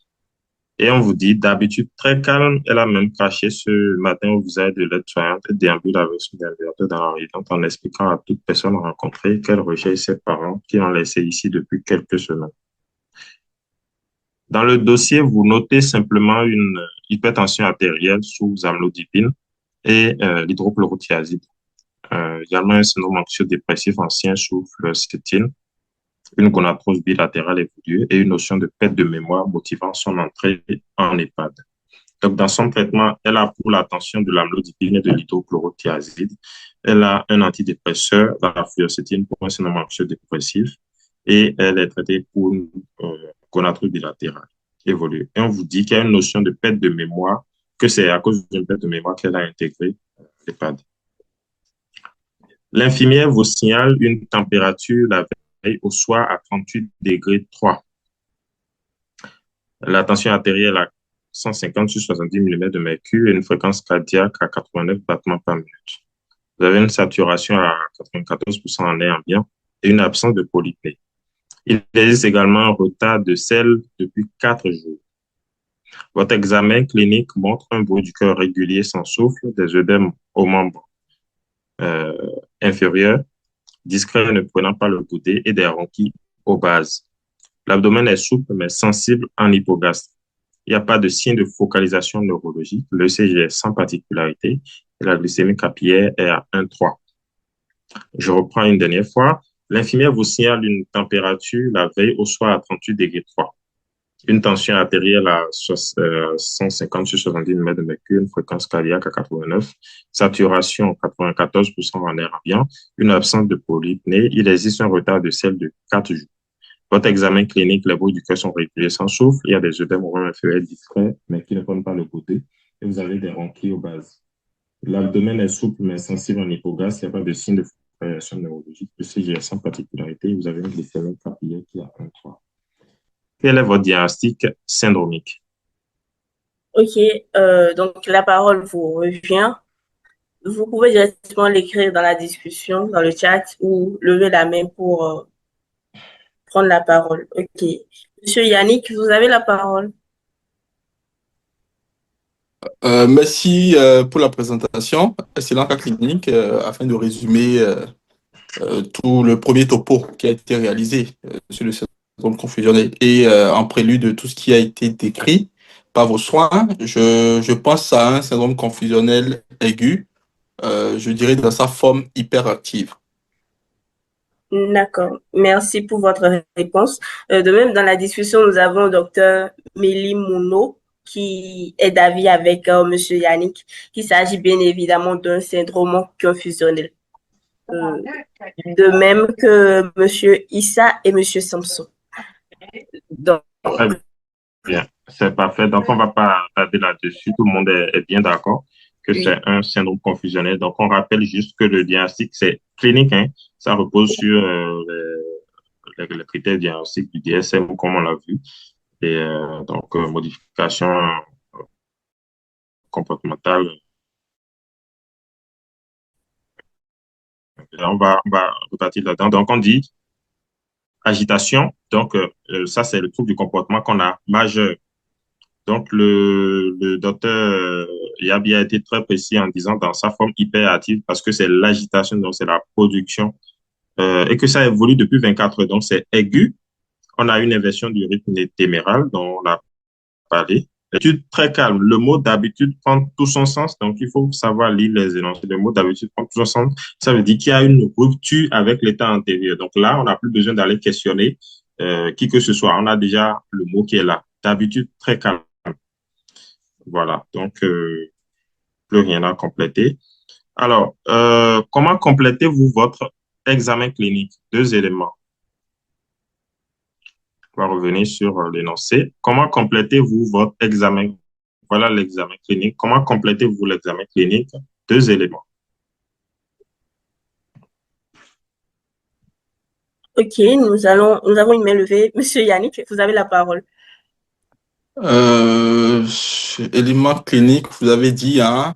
Et on vous dit, d'habitude très calme, elle a même craché ce matin au visage de l'aide-soignante et déambule avec son déambulateur dans la résidence en expliquant à toute personne rencontrée qu'elle recherche ses parents qui l'ont laissé ici depuis quelques semaines. Dans le dossier, vous notez simplement une hypertension artérielle sous amlodipine et l'hydrochlorothiazide. Également un syndrome anxio-dépressif ancien sous fluoxétine, une gonarthrose bilatérale évoluée et une notion de perte de mémoire motivant son entrée en EHPAD. Donc, dans son traitement, elle a pour l'attention de l'amlodipine et de l'hydrochlorothiazide. Elle a un antidépresseur, la fluoxétine, pour un syndrome anxio-dépressif et elle est traitée pour une gonarthrose bilatérale évoluée. Et on vous dit qu'il y a une notion de perte de mémoire, que c'est à cause d'une perte de mémoire qu'elle a intégré l'EHPAD. L'infirmière vous signale une température la veille au soir à 38 degrés 3. La tension artérielle à 150 sur 70 mm de mercure et une fréquence cardiaque à 89 battements par minute. Vous avez une saturation à 94% en air ambiant et une absence de polypnée. Il existe également un retard de sel depuis 4 jours. Votre examen clinique montre un bruit du cœur régulier sans souffle, des œdèmes aux membres inférieurs, discrets ne prenant pas le côté et des ronchis aux bases. L'abdomen est souple mais sensible en hypogastrie. Il n'y a pas de signe de focalisation neurologique. Le CG est sans particularité et la glycémie capillaire est à 1,3. Je reprends une dernière fois. L'infirmière vous signale une température la veille au soir à 38 degrés 3. Une tension artérielle à 150 sur 70 mm de mercure, une fréquence cardiaque à 89, saturation 94% en air ambiant, une absence de polypnée. Il existe un retard de sel de 4 jours. Votre examen clinique, les bruits du cœur sont réguliers sans souffle. Il y a des œdèmes au membre inférieur discrets, mais qui ne prennent pas le côté. Et vous avez des ronchis aux bases. L'abdomen est souple, mais sensible en hypogastrie. Il n'y a pas de signe de focalisation neurologique. Le CG est sans particularité. Vous avez une glycémie capillaire qui est à 1,3. Quel est votre diagnostic syndromique? Ok, donc la parole vous revient. Vous pouvez directement l'écrire dans la discussion, dans le chat, ou lever la main pour prendre la parole. Ok. Monsieur Yannick, vous avez la parole. Merci pour la présentation. Excellent cas clinique afin de résumer tout le premier topo qui a été réalisé sur le syndrome confusionnel et en prélude de tout ce qui a été décrit par vos soins, je pense à un syndrome confusionnel aigu, je dirais dans sa forme hyperactive. D'accord. Merci pour votre réponse. De même, dans la discussion, nous avons le docteur Mélie Mouno qui est d'avis avec monsieur Yannick, qu'il s'agit bien évidemment d'un syndrome confusionnel. De même que monsieur Issa et monsieur Samson. Donc, Très bien, c'est parfait. Donc, on ne va pas tarder là-dessus. Tout le monde est bien d'accord que oui. c'est un syndrome confusionnel. Donc, on rappelle juste que le diagnostic, c'est clinique. Hein. Ça repose sur les critères diagnostiques du DSM, comme on l'a vu. Et donc, modification comportementale. On va repartir là-dedans. Donc, on dit agitation. Donc, ça, c'est le trouble du comportement qu'on a majeur. Donc, le docteur Yabi a été très précis en disant dans sa forme hyperactive parce que c'est l'agitation, donc c'est la production et que ça évolue depuis 24 heures. Donc, c'est aigu. On a une inversion du rythme téméral dont on a parlé. L'étude très calme. Le mot d'habitude prend tout son sens. Donc, il faut savoir lire les énoncés. Le mot d'habitude prend tout son sens. Ça veut dire qu'il y a une rupture avec l'état antérieur. Donc là, on n'a plus besoin d'aller questionner qui que ce soit. On a déjà le mot qui est là. D'habitude, très calme. Voilà. Donc, plus rien à compléter. Alors, comment complétez-vous votre examen clinique? 2 éléments. On va revenir sur l'énoncé. Comment complétez-vous votre examen? Voilà l'examen clinique. Comment complétez-vous l'examen clinique? 2 éléments. Ok, nous avons une main levée. Monsieur Yannick, vous avez la parole. Élément clinique, vous avez dit, hein,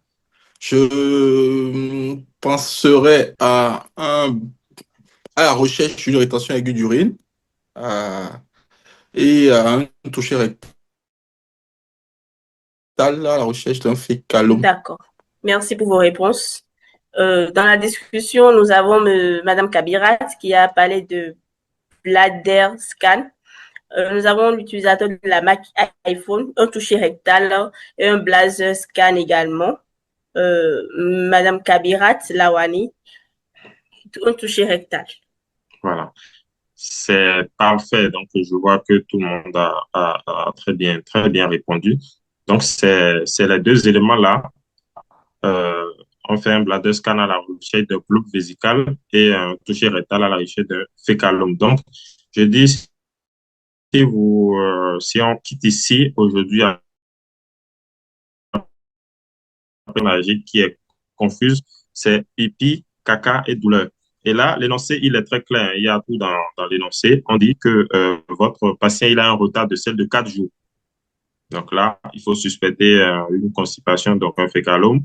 je penserais à la recherche d'une rétention aiguë d'urine et à un toucher rectal, à la recherche d'un fécalome. D'accord. Merci pour vos réponses. Dans la discussion, nous avons Madame Kabirat qui a parlé de bladder scan. Nous avons l'utilisateur de la Mac iPhone, un toucher rectal et un blazer scan également. Madame Kabirat Lawani, un toucher rectal. Voilà. C'est parfait. Donc, je vois que tout le monde a très bien répondu. Donc, c'est les deux éléments-là. Euh, on fait un bladder scan à la recherche de globe vésical et un toucher rectal à la recherche de fécalum. Donc, je dis, si on quitte ici aujourd'hui après magique qui est confuse, c'est pipi, caca et douleur. Et là, l'énoncé, il est très clair. Il y a tout dans l'énoncé. On dit que votre patient, il a un retard de sel de 4 jours. Donc là, il faut suspecter une constipation, donc un fécalome.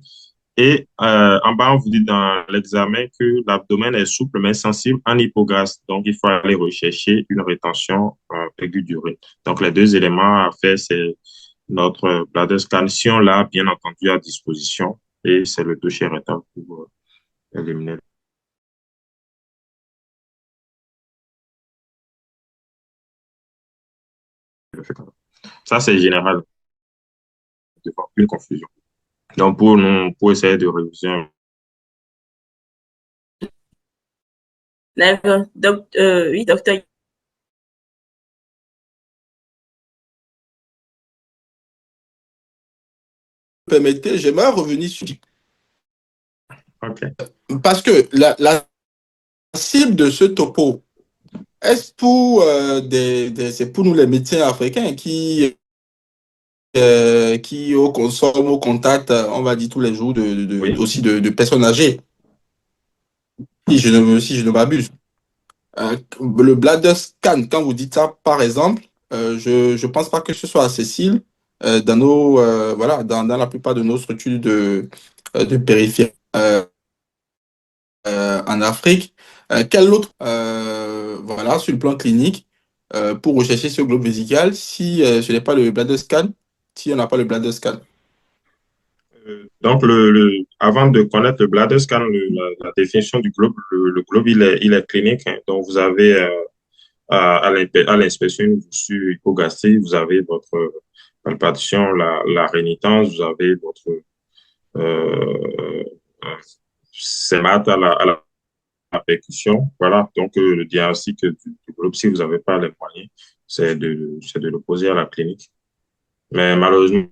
Et en bas, on vous dit dans l'examen que l'abdomen est souple mais sensible en hypogase. Donc, il faut aller rechercher une rétention aiguë d'urine. Donc, les deux éléments à faire, c'est notre bladder scan, si on l'a bien entendu à disposition, et c'est le toucher rectal pour éliminer le fécalome. Ça, c'est général, devant une confusion. Donc, pour nous, pour essayer de réviser D'accord. Donc, oui, docteur. Permettez, j'aimerais revenir sur... OK. Parce que la cible de ce topo, est-ce pour c'est pour nous les médecins africains qui consomment, au contact, on va dire tous les jours Oui. aussi de personnes âgées, si je ne m'abuse. Le bladder scan, quand vous dites ça, par exemple, je ne pense pas que ce soit accessible voilà, dans la plupart de nos structures de périphérie en Afrique. Quel autre, voilà, sur le plan clinique, pour rechercher ce globe vésical, si ce n'est pas le bladder scan, si on n'a pas le bladder scan? Donc, avant de connaître le bladder scan, la définition du globe, le globe, il est clinique. Hein. Donc, vous avez à l'inspection une voussure hypogastrique, vous avez votre palpation, la rénitence, vous avez votre euh, sémate à la percussion. Voilà. Donc, le diagnostic du globe, si vous n'avez pas les moyens, c'est de le poser à la clinique. Mais malheureusement,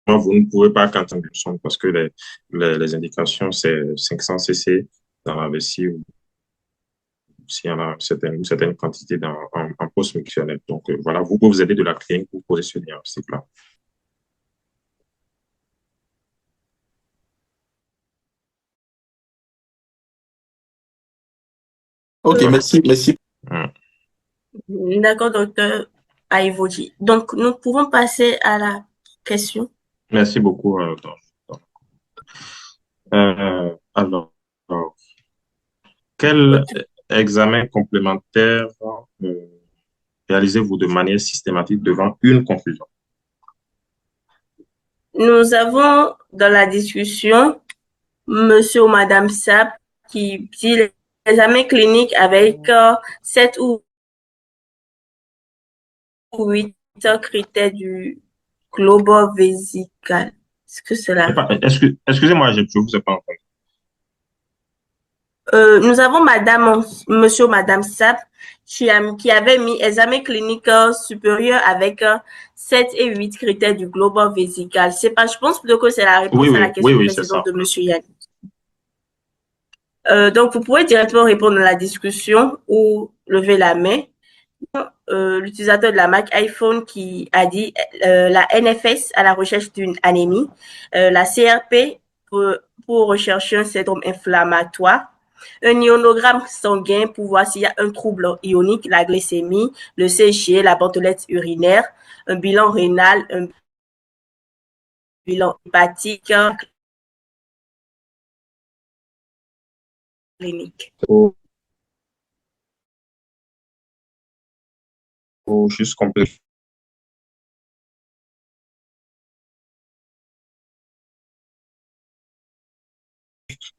vous ne pouvez pas quantifier parce que les indications, c'est 500 cc dans la vessie ou s'il y en a une certaine quantité en post mictionnel. Donc, voilà, vous pouvez vous aider de la clinique pour poser ce diagnostic-là. Ok, Voilà. merci. D'accord, docteur Aïvodji. Donc, nous pouvons passer à la question. Merci beaucoup. Alors, quel examen complémentaire euh, réalisez-vous de manière systématique devant une confusion? Nous avons dans la discussion monsieur ou madame Sap qui dit l'examen clinique avec 7 ou 8 critères du globe vésical. Est-ce que c'est la réponse? Excusez-moi, je ne vous ai pas entendu. Nous avons monsieur ou madame Sap qui avait mis examen clinique supérieur avec 7 et 8 critères du globe vésical. C'est pas, je pense plutôt que c'est la Oui, réponse à la question oui, c'est précédente ça. de monsieur Yann. Donc, vous pouvez directement répondre à la discussion ou lever la main. L'utilisateur de la Mac iPhone qui a dit la NFS à la recherche d'une anémie, la CRP pour rechercher un syndrome inflammatoire, un ionogramme sanguin pour voir s'il y a un trouble ionique, la glycémie, le CG, la bandelette urinaire, un bilan rénal, un bilan hépatique clinique. Faut juste compléter.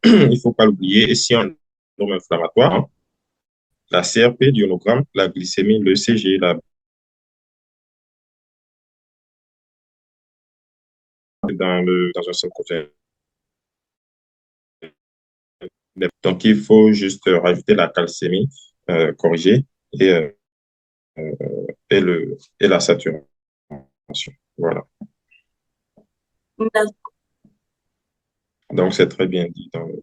Il ne faut pas l'oublier. Et si on a un syndrome inflammatoire, la CRP, l'ionogramme, la glycémie, le CG, dans un seul conteneur. Donc, il faut juste rajouter la calcémie corrigée et, et la saturation. Voilà. Donc, c'est très bien dit dans le...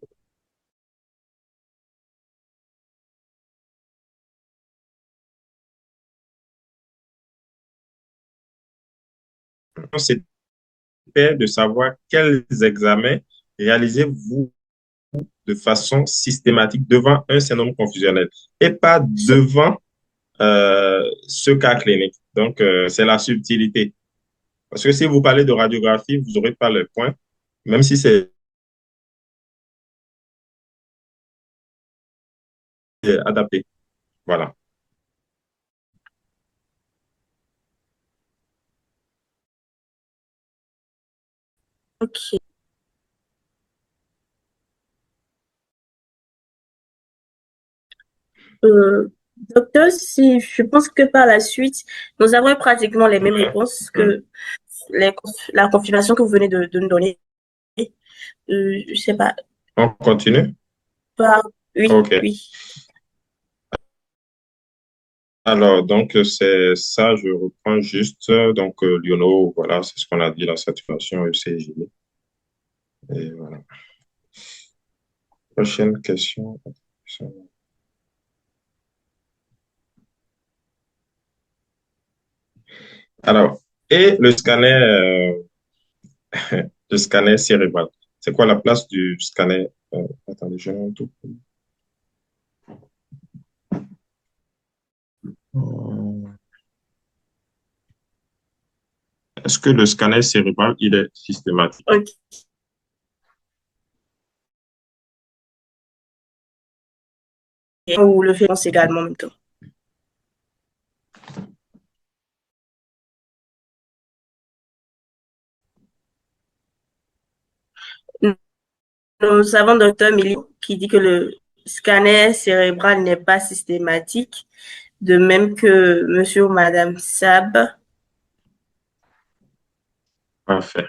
C'était de savoir quels examens réalisez-vous de façon systématique devant un syndrome confusionnel et pas devant ce cas clinique. Donc, c'est la subtilité. Parce que si vous parlez de radiographie, vous n'aurez pas le point, même si c'est adapté. Voilà. Ok. Docteur, si je pense que par la suite, nous avons pratiquement les mêmes réponses que la confirmation que vous venez de nous donner. Je sais pas. On continue? Oui, OK. oui. Alors, donc, c'est ça, je reprends juste. Donc, Liono, voilà, c'est ce qu'on a dit, la saturation ECG. Et voilà. Prochaine question. Alors, et le scanner cérébral. C'est quoi la place du scanner? Attendez, je vais un tout. Est-ce que le scanner cérébral, il est systématique? Ok. Ou le faisons également en même temps. Nous avons docteur Milly qui dit que le scanner cérébral n'est pas systématique, de même que monsieur ou madame Sab. Parfait.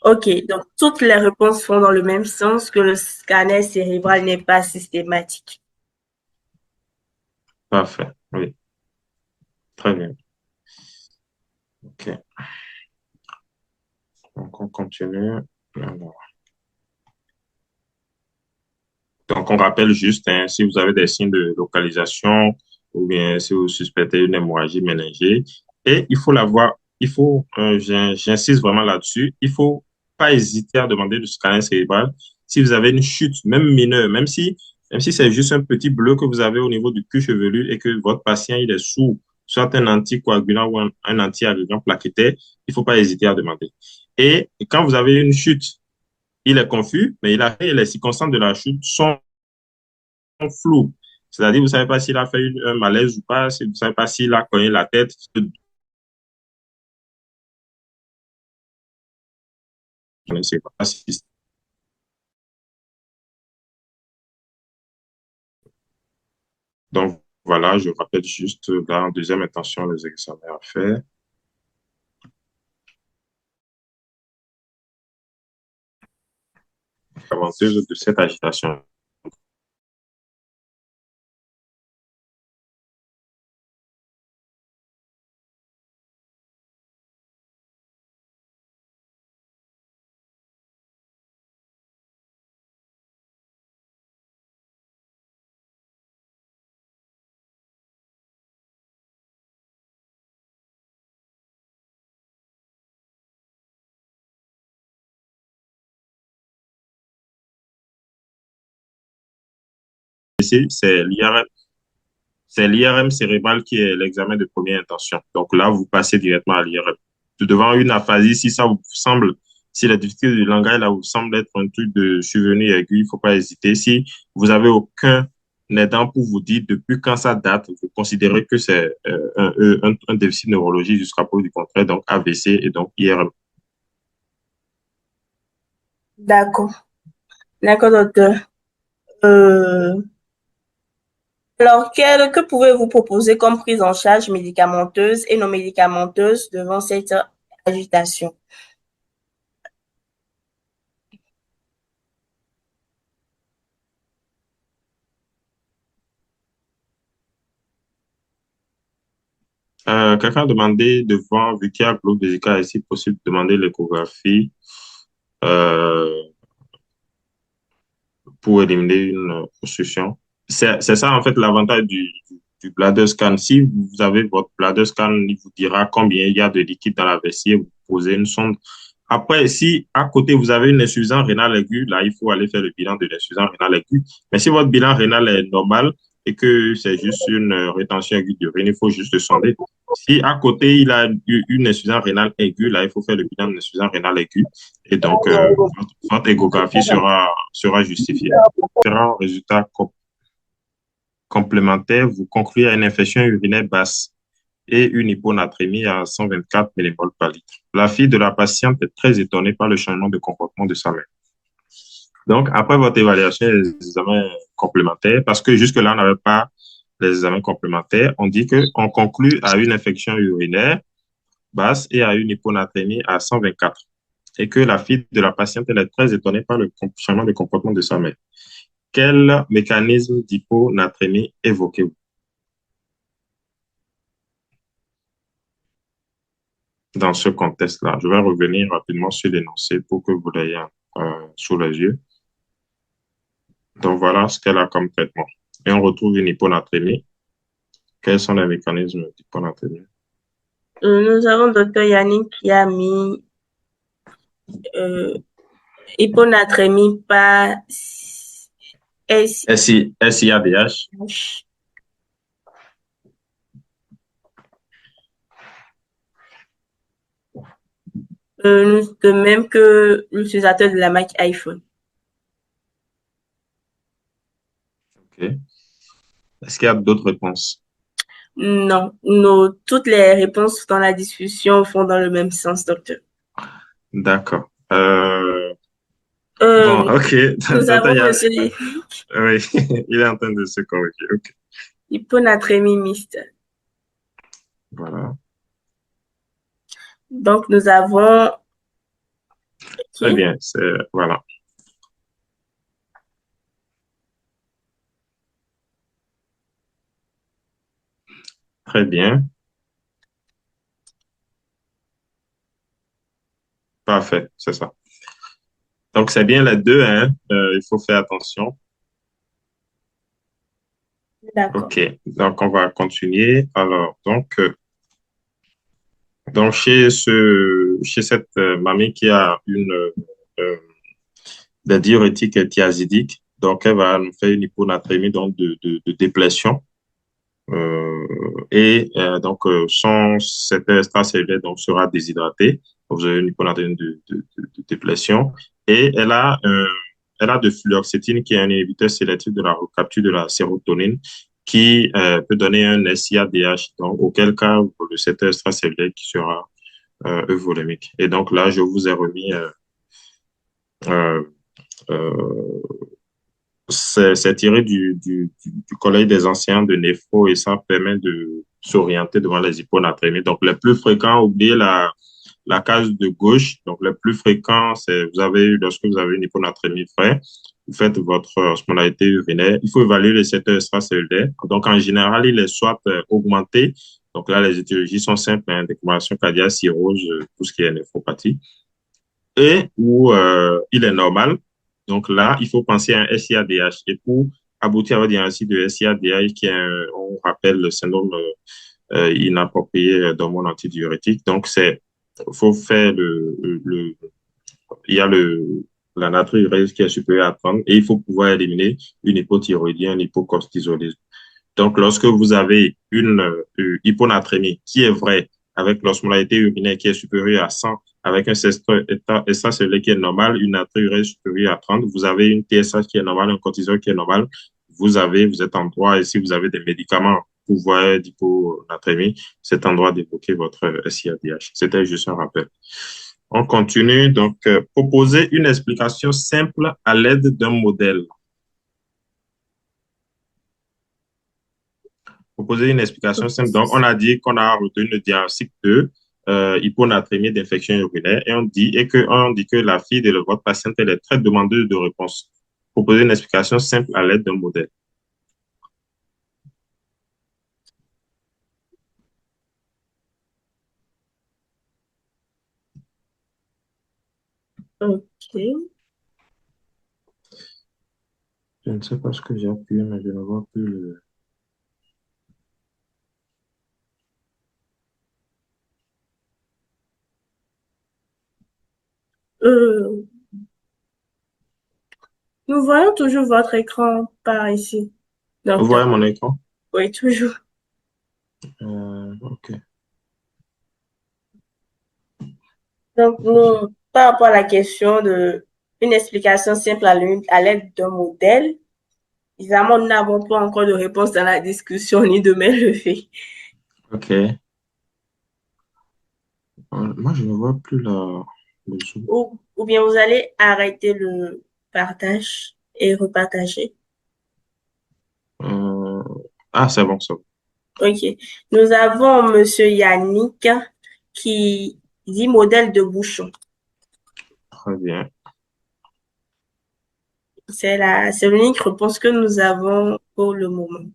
Ok, donc toutes les réponses vont dans le même sens, que le scanner cérébral n'est pas systématique. Parfait, oui. Très bien. OK. Donc, on continue. Alors. Donc, on rappelle juste, hein, si vous avez des signes de localisation ou bien si vous suspectez une hémorragie méningée, et il faut l'avoir, j'insiste vraiment là-dessus, il faut pas hésiter à demander le scanner cérébral si vous avez une chute, même mineure, même si c'est juste un petit bleu que vous avez au niveau du cuir chevelu et que votre patient, il est sous soit un anticoagulant ou un antiagrégant plaquettaire, il faut pas hésiter à demander. Et quand vous avez une chute, il est confus, mais les circonstances de la chute sont floues. C'est-à-dire, vous ne savez pas s'il a fait un malaise ou pas, vous ne savez pas s'il a cogné la tête. Je ne sais pas si... Donc, voilà, je rappelle juste là, en deuxième intention, les examens à faire. Avantage de cette agitation. Ici, c'est l'IRM cérébral qui est l'examen de première intention. Donc là, vous passez directement à l'IRM. Devant une aphasie, si ça vous semble, si la difficulté du langage là vous semble être un truc de survenu aigu, il ne faut pas hésiter. Si vous avez aucun aidant pour vous dire depuis quand ça date, vous considérez que c'est un déficit neurologique jusqu'à preuve du contraire, donc AVC et donc IRM. D'accord. D'accord, docteur. Alors, que pouvez-vous proposer comme prise en charge médicamenteuse et non médicamenteuse devant cette agitation? Quelqu'un a demandé devant, vu qu'il y a globe vésical, est-il possible de demander l'échographie euh, pour éliminer une obstruction? C'est ça, en fait, l'avantage du bladder scan. Si vous avez votre bladder scan, il vous dira combien il y a de liquide dans la vessie, vous posez une sonde. Après, si à côté vous avez une insuffisance rénale aiguë, là, il faut aller faire le bilan de l'insuffisance rénale aiguë. Mais si votre bilan rénal est normal et que c'est juste une rétention aiguë d'urine, il faut juste le sonder. Si à côté il a une insuffisance rénale aiguë, là, il faut faire le bilan de l'insuffisance rénale aiguë. Et donc, votre échographie sera justifiée. Différents résultats complémentaires, vous concluez à une infection urinaire basse et une hyponatrémie à 124 millimoles par litre. La fille de la patiente est très étonnée par le changement de comportement de sa mère. Donc, après votre évaluation et les examens complémentaires, parce que jusque-là, on n'avait pas les examens complémentaires, on dit qu'on conclut à une infection urinaire basse et à une hyponatrémie à 124. Et que la fille de la patiente, elle est très étonnée par le changement de comportement de sa mère. Quel mécanisme d'hyponatrémie évoquez-vous? Dans ce contexte-là, je vais revenir rapidement sur l'énoncé pour que vous l'ayez sous les yeux. Donc, voilà ce qu'elle a comme traitement. Et on retrouve une hyponatrémie. Quels sont les mécanismes d'hyponatrémie? Nous avons Dr Yannick qui a mis hyponatrémie par SIADH. De même que l'utilisateur de la Mac iPhone. OK. Est-ce qu'il y a d'autres réponses? Non, toutes les réponses dans la discussion vont dans le même sens, docteur. D'accord. Bon, OK. Nous avons monsieur... Oui, il est en train de se corriger. OK. Hyponatrémie mixte. Voilà. Donc, nous avons... Très bien, voilà. Très bien. Parfait, c'est ça. Donc, c'est bien les deux, hein. Il faut faire attention. D'accord. OK. Donc, on va continuer. Alors, donc chez cette mamie qui a des diurétiques thiazidiques, donc elle va nous faire une hyponatrémie donc de déplétion. Donc, son secteur extracellulaire donc, sera déshydraté. Donc, vous avez une hyponatrémie de déplétion. Et elle a de fluoxétine qui est un inhibiteur sélectif de la recapture de la sérotonine qui peut donner un SIADH, donc auquel cas le secteur extracellulaire qui sera euvolémique. Et donc là, je vous ai remis c'est tiré du collège des anciens de néphro et ça permet de s'orienter devant les hyponatrémies. Donc, les plus fréquents, oubliez la case de gauche. Donc, les plus fréquents, c'est lorsque vous avez une hyponatrémie vraie, vous faites votre osmolarité urinaire. Il faut évaluer le secteur extracellulaire. Donc, en général, il est soit augmenté. Donc là, les étiologies sont simples, hein, décompression cardiaque, cirrhose, tout ce qui est néphropathie. Et où il est normal. Donc là, il faut penser à un SIADH. Et pour aboutir à un diagnostic de SIADH, on rappelle le syndrome inapproprié d'hormones antidiurétiques. Donc, faut faire il y a la natriurése qui est supérieure à 30 et il faut pouvoir éliminer une hypothyroïdie, un hypocortisolisme. Donc, lorsque vous avez une hyponatrémie qui est vraie avec l'osmolarité urinaire qui est supérieure à 100, avec un extracellulaire qui est normal, une natriurése supérieure à 30, vous avez une TSH qui est normale, un cortisol qui est normal, vous êtes en droit, et si vous avez des médicaments pour voir d'hyponatrémie, c'est en droit d'évoquer votre SIADH. C'était juste un rappel. On continue. Donc, proposer une explication simple à l'aide d'un modèle. Proposer une explication simple. Donc, on a dit qu'on a retenu le diagnostic de hyponatrémie d'infection urinaire et on dit que la fille de votre patiente, elle est très demandeuse de réponse. Proposer une explication simple à l'aide d'un modèle. Ok. Je ne sais pas ce que j'ai appuyé, mais je ne vois plus le... Euh, nous voyons toujours votre écran par ici, Vous docteur. voyez mon écran? Oui, toujours. OK. Donc, nous, par rapport à la question de une explication simple à l'aide d'un modèle, évidemment, nous n'avons pas encore de réponse dans la discussion ni de main levée. OK. Moi, je ne vois plus le Zoom. Ou bien vous allez arrêter le partage et repartager. Euh, Ah, c'est bon, ça. OK. Nous avons Monsieur Yannick qui dit modèle de bouchon. Très bien. C'est l'unique réponse que nous avons pour le moment.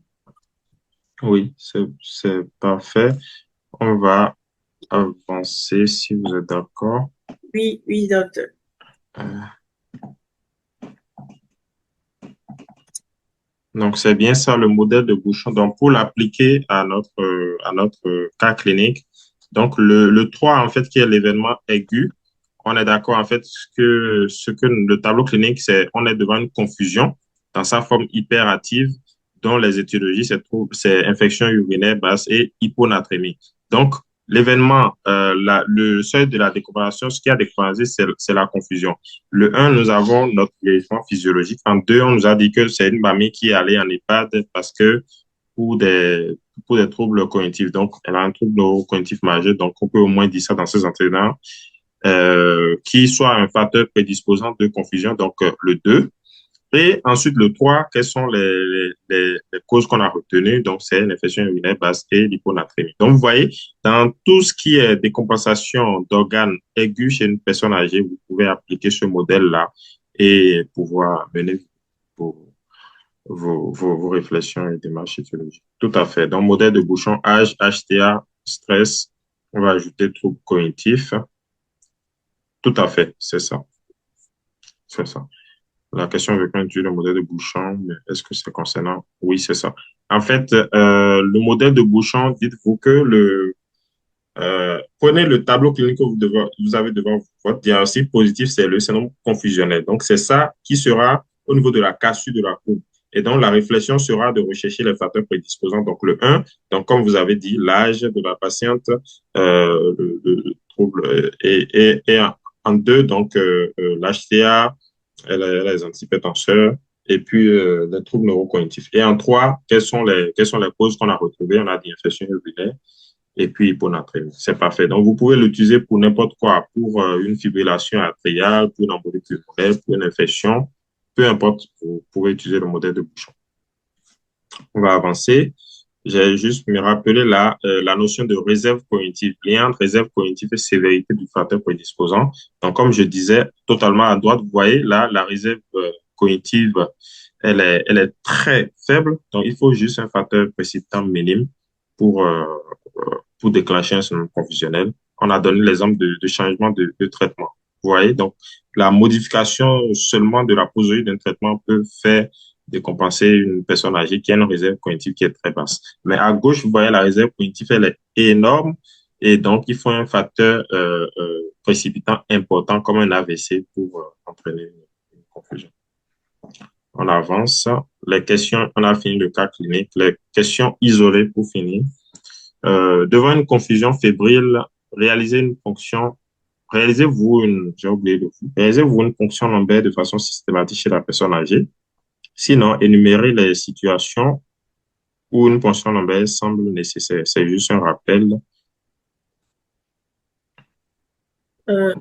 Oui, c'est parfait. On va avancer si vous êtes d'accord. Oui, oui, docteur. Euh, Donc, c'est bien ça le modèle de bouchon. Donc, pour l'appliquer à notre cas clinique, donc le 3 en fait, qui est l'événement aigu, on est d'accord, en fait, ce que le tableau clinique, c'est on est devant une confusion dans sa forme hyperactive, dont les étiologies, c'est infection urinaire basse et hyponatrémie. Donc, l'événement, le seuil de la décompensation, ce qui a décompensé, c'est la confusion. Le un, nous avons notre vieillissement physiologique. En 2, on nous a dit que c'est une mamie qui est allée en EHPAD parce que pour pour des troubles cognitifs. Donc, elle a un trouble neurocognitif majeur. Donc, on peut au moins dire ça dans ses antécédents, qui soit un facteur prédisposant de confusion. Donc, le 2. Et ensuite, le 3, quelles sont les causes qu'on a retenues? Donc, c'est l'infection urinaire basse et l'hyponatrémie. Donc, vous voyez, dans tout ce qui est décompensation d'organes aigus chez une personne âgée, vous pouvez appliquer ce modèle-là et pouvoir mener vos réflexions et démarches éthologiques. Tout à fait. Donc, modèle de bouchon, âge, HTA, stress, on va ajouter troubles cognitifs. Tout à fait, c'est ça. C'est ça. La question avec un le modèle de Bouchon, mais est-ce que c'est concernant? Oui, c'est ça. En fait, le modèle de Bouchon, dites-vous que prenez le tableau clinique que vous avez devant vous. Votre diagnostic positif, c'est le syndrome confusionnel. Donc, c'est ça qui sera au niveau de la cassure de la courbe. Et donc, la réflexion sera de rechercher les facteurs prédisposants. Donc, le un, donc, comme vous avez dit, l'âge de la patiente, le trouble, et en 2, donc, l'HTA, elle a les antidépresseurs, et puis les troubles neurocognitifs. Et en 3, quelles sont les causes qu'on a retrouvées? On a dit infection urinaire et puis hyponatrémie. C'est parfait. Donc, vous pouvez l'utiliser pour n'importe quoi, pour une fibrillation atriale, pour une embolie pulmonaire, pour une infection, peu importe, vous pouvez utiliser le modèle de Bouchon. On va avancer. J'ai juste me rappeler la notion de réserve cognitive, lien entre réserve cognitive et sévérité du facteur prédisposant. Donc, comme je disais, totalement à droite, vous voyez là, la réserve cognitive, elle est très faible. Donc, il faut juste un facteur précipitant minime pour, euh, pour déclencher un syndrome confusionnel. On a donné l'exemple de changement de traitement. Vous voyez, donc la modification seulement de la posologie d'un traitement peut faire décompenser une personne âgée qui a une réserve cognitive qui est très basse. Mais à gauche, vous voyez, la réserve cognitive, elle est énorme et donc il faut un facteur précipitant important comme un AVC pour entraîner une confusion. On avance. Les questions, on a fini le cas clinique. Les questions isolées pour finir. Devant une confusion fébrile, réalisez une fonction, j'ai oublié de vous, réalisez-vous une fonction lombaire de façon systématique chez la personne âgée. Sinon, énumérez les situations où une fonction lombaire semble nécessaire. C'est juste un rappel. Euh,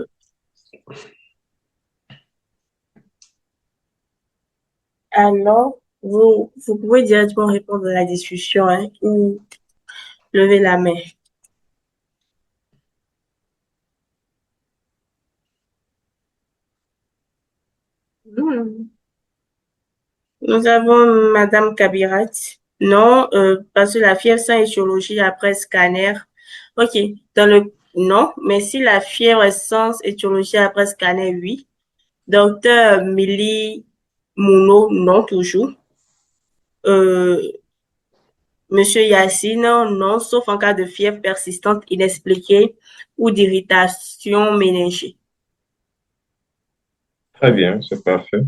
alors, Vous pouvez directement répondre à la discussion, hein, ou lever la main. Hmm. Nous avons Madame Kabirat. Non, parce que la fièvre sans étiologie après scanner. OK. Non, mais si la fièvre est sans étiologie après scanner, oui. Docteur Milly Mouno, non, toujours. Euh, Monsieur Yassine, non, sauf en cas de fièvre persistante inexpliquée ou d'irritation méningée. Très bien, c'est parfait.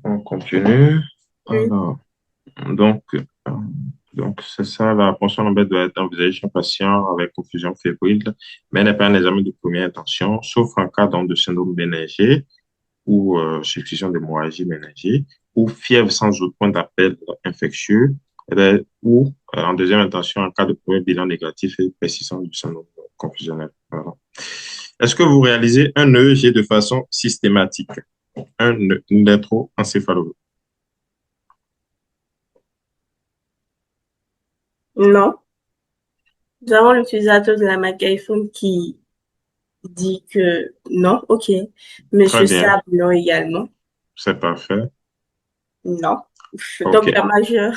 On continue. Oui. Alors, donc, euh, donc c'est ça, la ponction lombaire doit être envisagée chez un patient avec confusion fébrile, mais n'est pas un examen de première intention, sauf en cas donc, de syndrome méningé ou suspicion d'hémorragie méningée, ou fièvre sans autre point d'appel infectieux, ou en deuxième intention en cas de premier bilan négatif et persistance du syndrome confusionnel. Voilà. Est-ce que vous réalisez un EEG de façon systématique, un électroencéphalogramme? Non. Nous avons l'utilisateur de la McIPhone qui dit que non. OK. Très Monsieur bien, Sab, non également. c'est parfait. Non. OK, Donc, la majeure.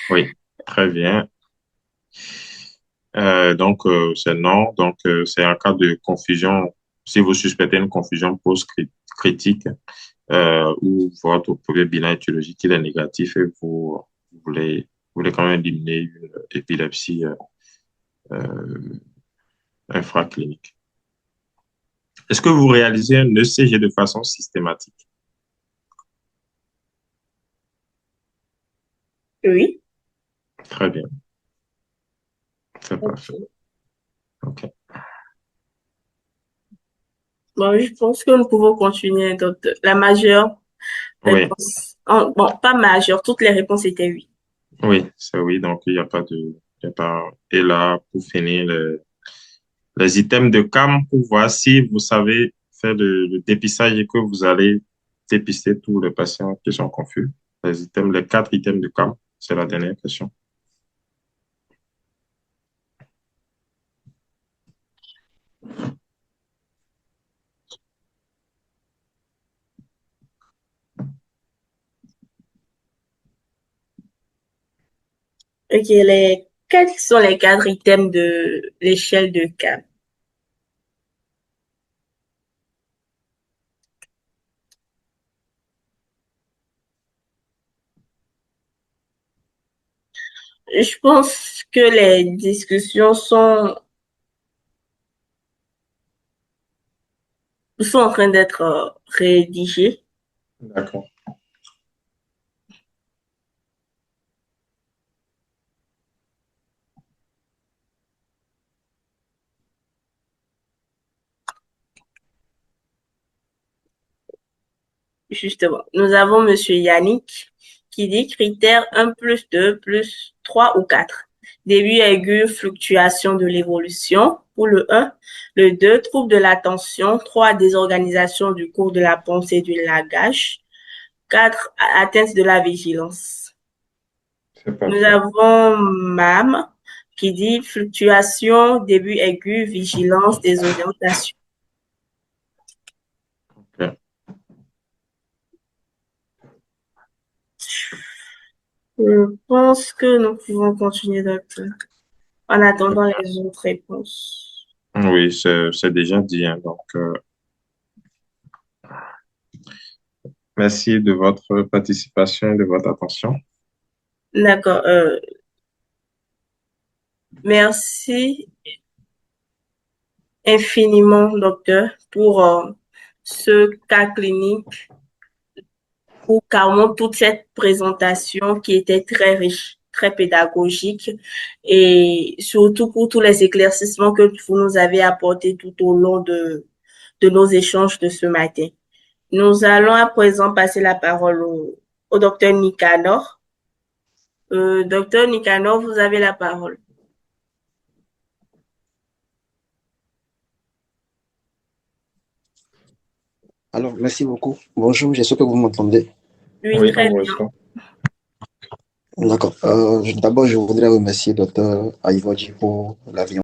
oui, très bien. C'est non. C'est un cas de confusion. Si vous suspectez une confusion post-critique ou votre premier bilan étiologique il est négatif et vous voulez quand même éliminer une épilepsie infraclinique. Est-ce que vous réalisez un ECG de façon systématique? Oui. Très bien, c'est parfait. OK. OK. Bon, je pense que nous pouvons continuer. Donc, la majeure Oui, réponse. Bon, pas majeure. Toutes les réponses étaient oui. oui, c'est oui. Donc, il n'y a pas de, il y a pas, et là, pour finir, les items de CAM pour voir si vous savez faire le dépistage et que vous allez dépister tous les patients qui sont confus. Les 4 items de CAM, c'est la dernière question. OK. Quels sont les 4 items de l'échelle de CAM? Je pense que les discussions sont en train d'être rédigées. D'accord. Justement, nous avons Monsieur Yannick qui dit critère 1 plus 2 plus 3 ou 4. Début aigu, fluctuation de l'évolution pour le 1. Le 2, trouble de l'attention. 3, désorganisation du cours de la pensée et du langage. 4, atteinte de la vigilance. C'est Nous parfait. avons MAM qui dit fluctuation, début aigu, vigilance, désorientation. OK. Je pense que nous pouvons continuer, docteur, en attendant les autres réponses. Oui, c'est déjà dit, hein. Merci de votre participation et de votre attention. D'accord. Merci infiniment, docteur, pour ce cas clinique, pour carrément toute cette présentation qui était très riche, très pédagogique et surtout pour tous les éclaircissements que vous nous avez apportés tout au long de nos échanges de ce matin. Nous allons à présent passer la parole au docteur Nicanor. Docteur Nicanor, vous avez la parole. Alors, merci beaucoup. Bonjour, j'espère que vous m'entendez. Oui, Oui, très on vous bien. reçoit. D'accord. D'abord, je voudrais remercier Dr. Aïvodji pour l'avion.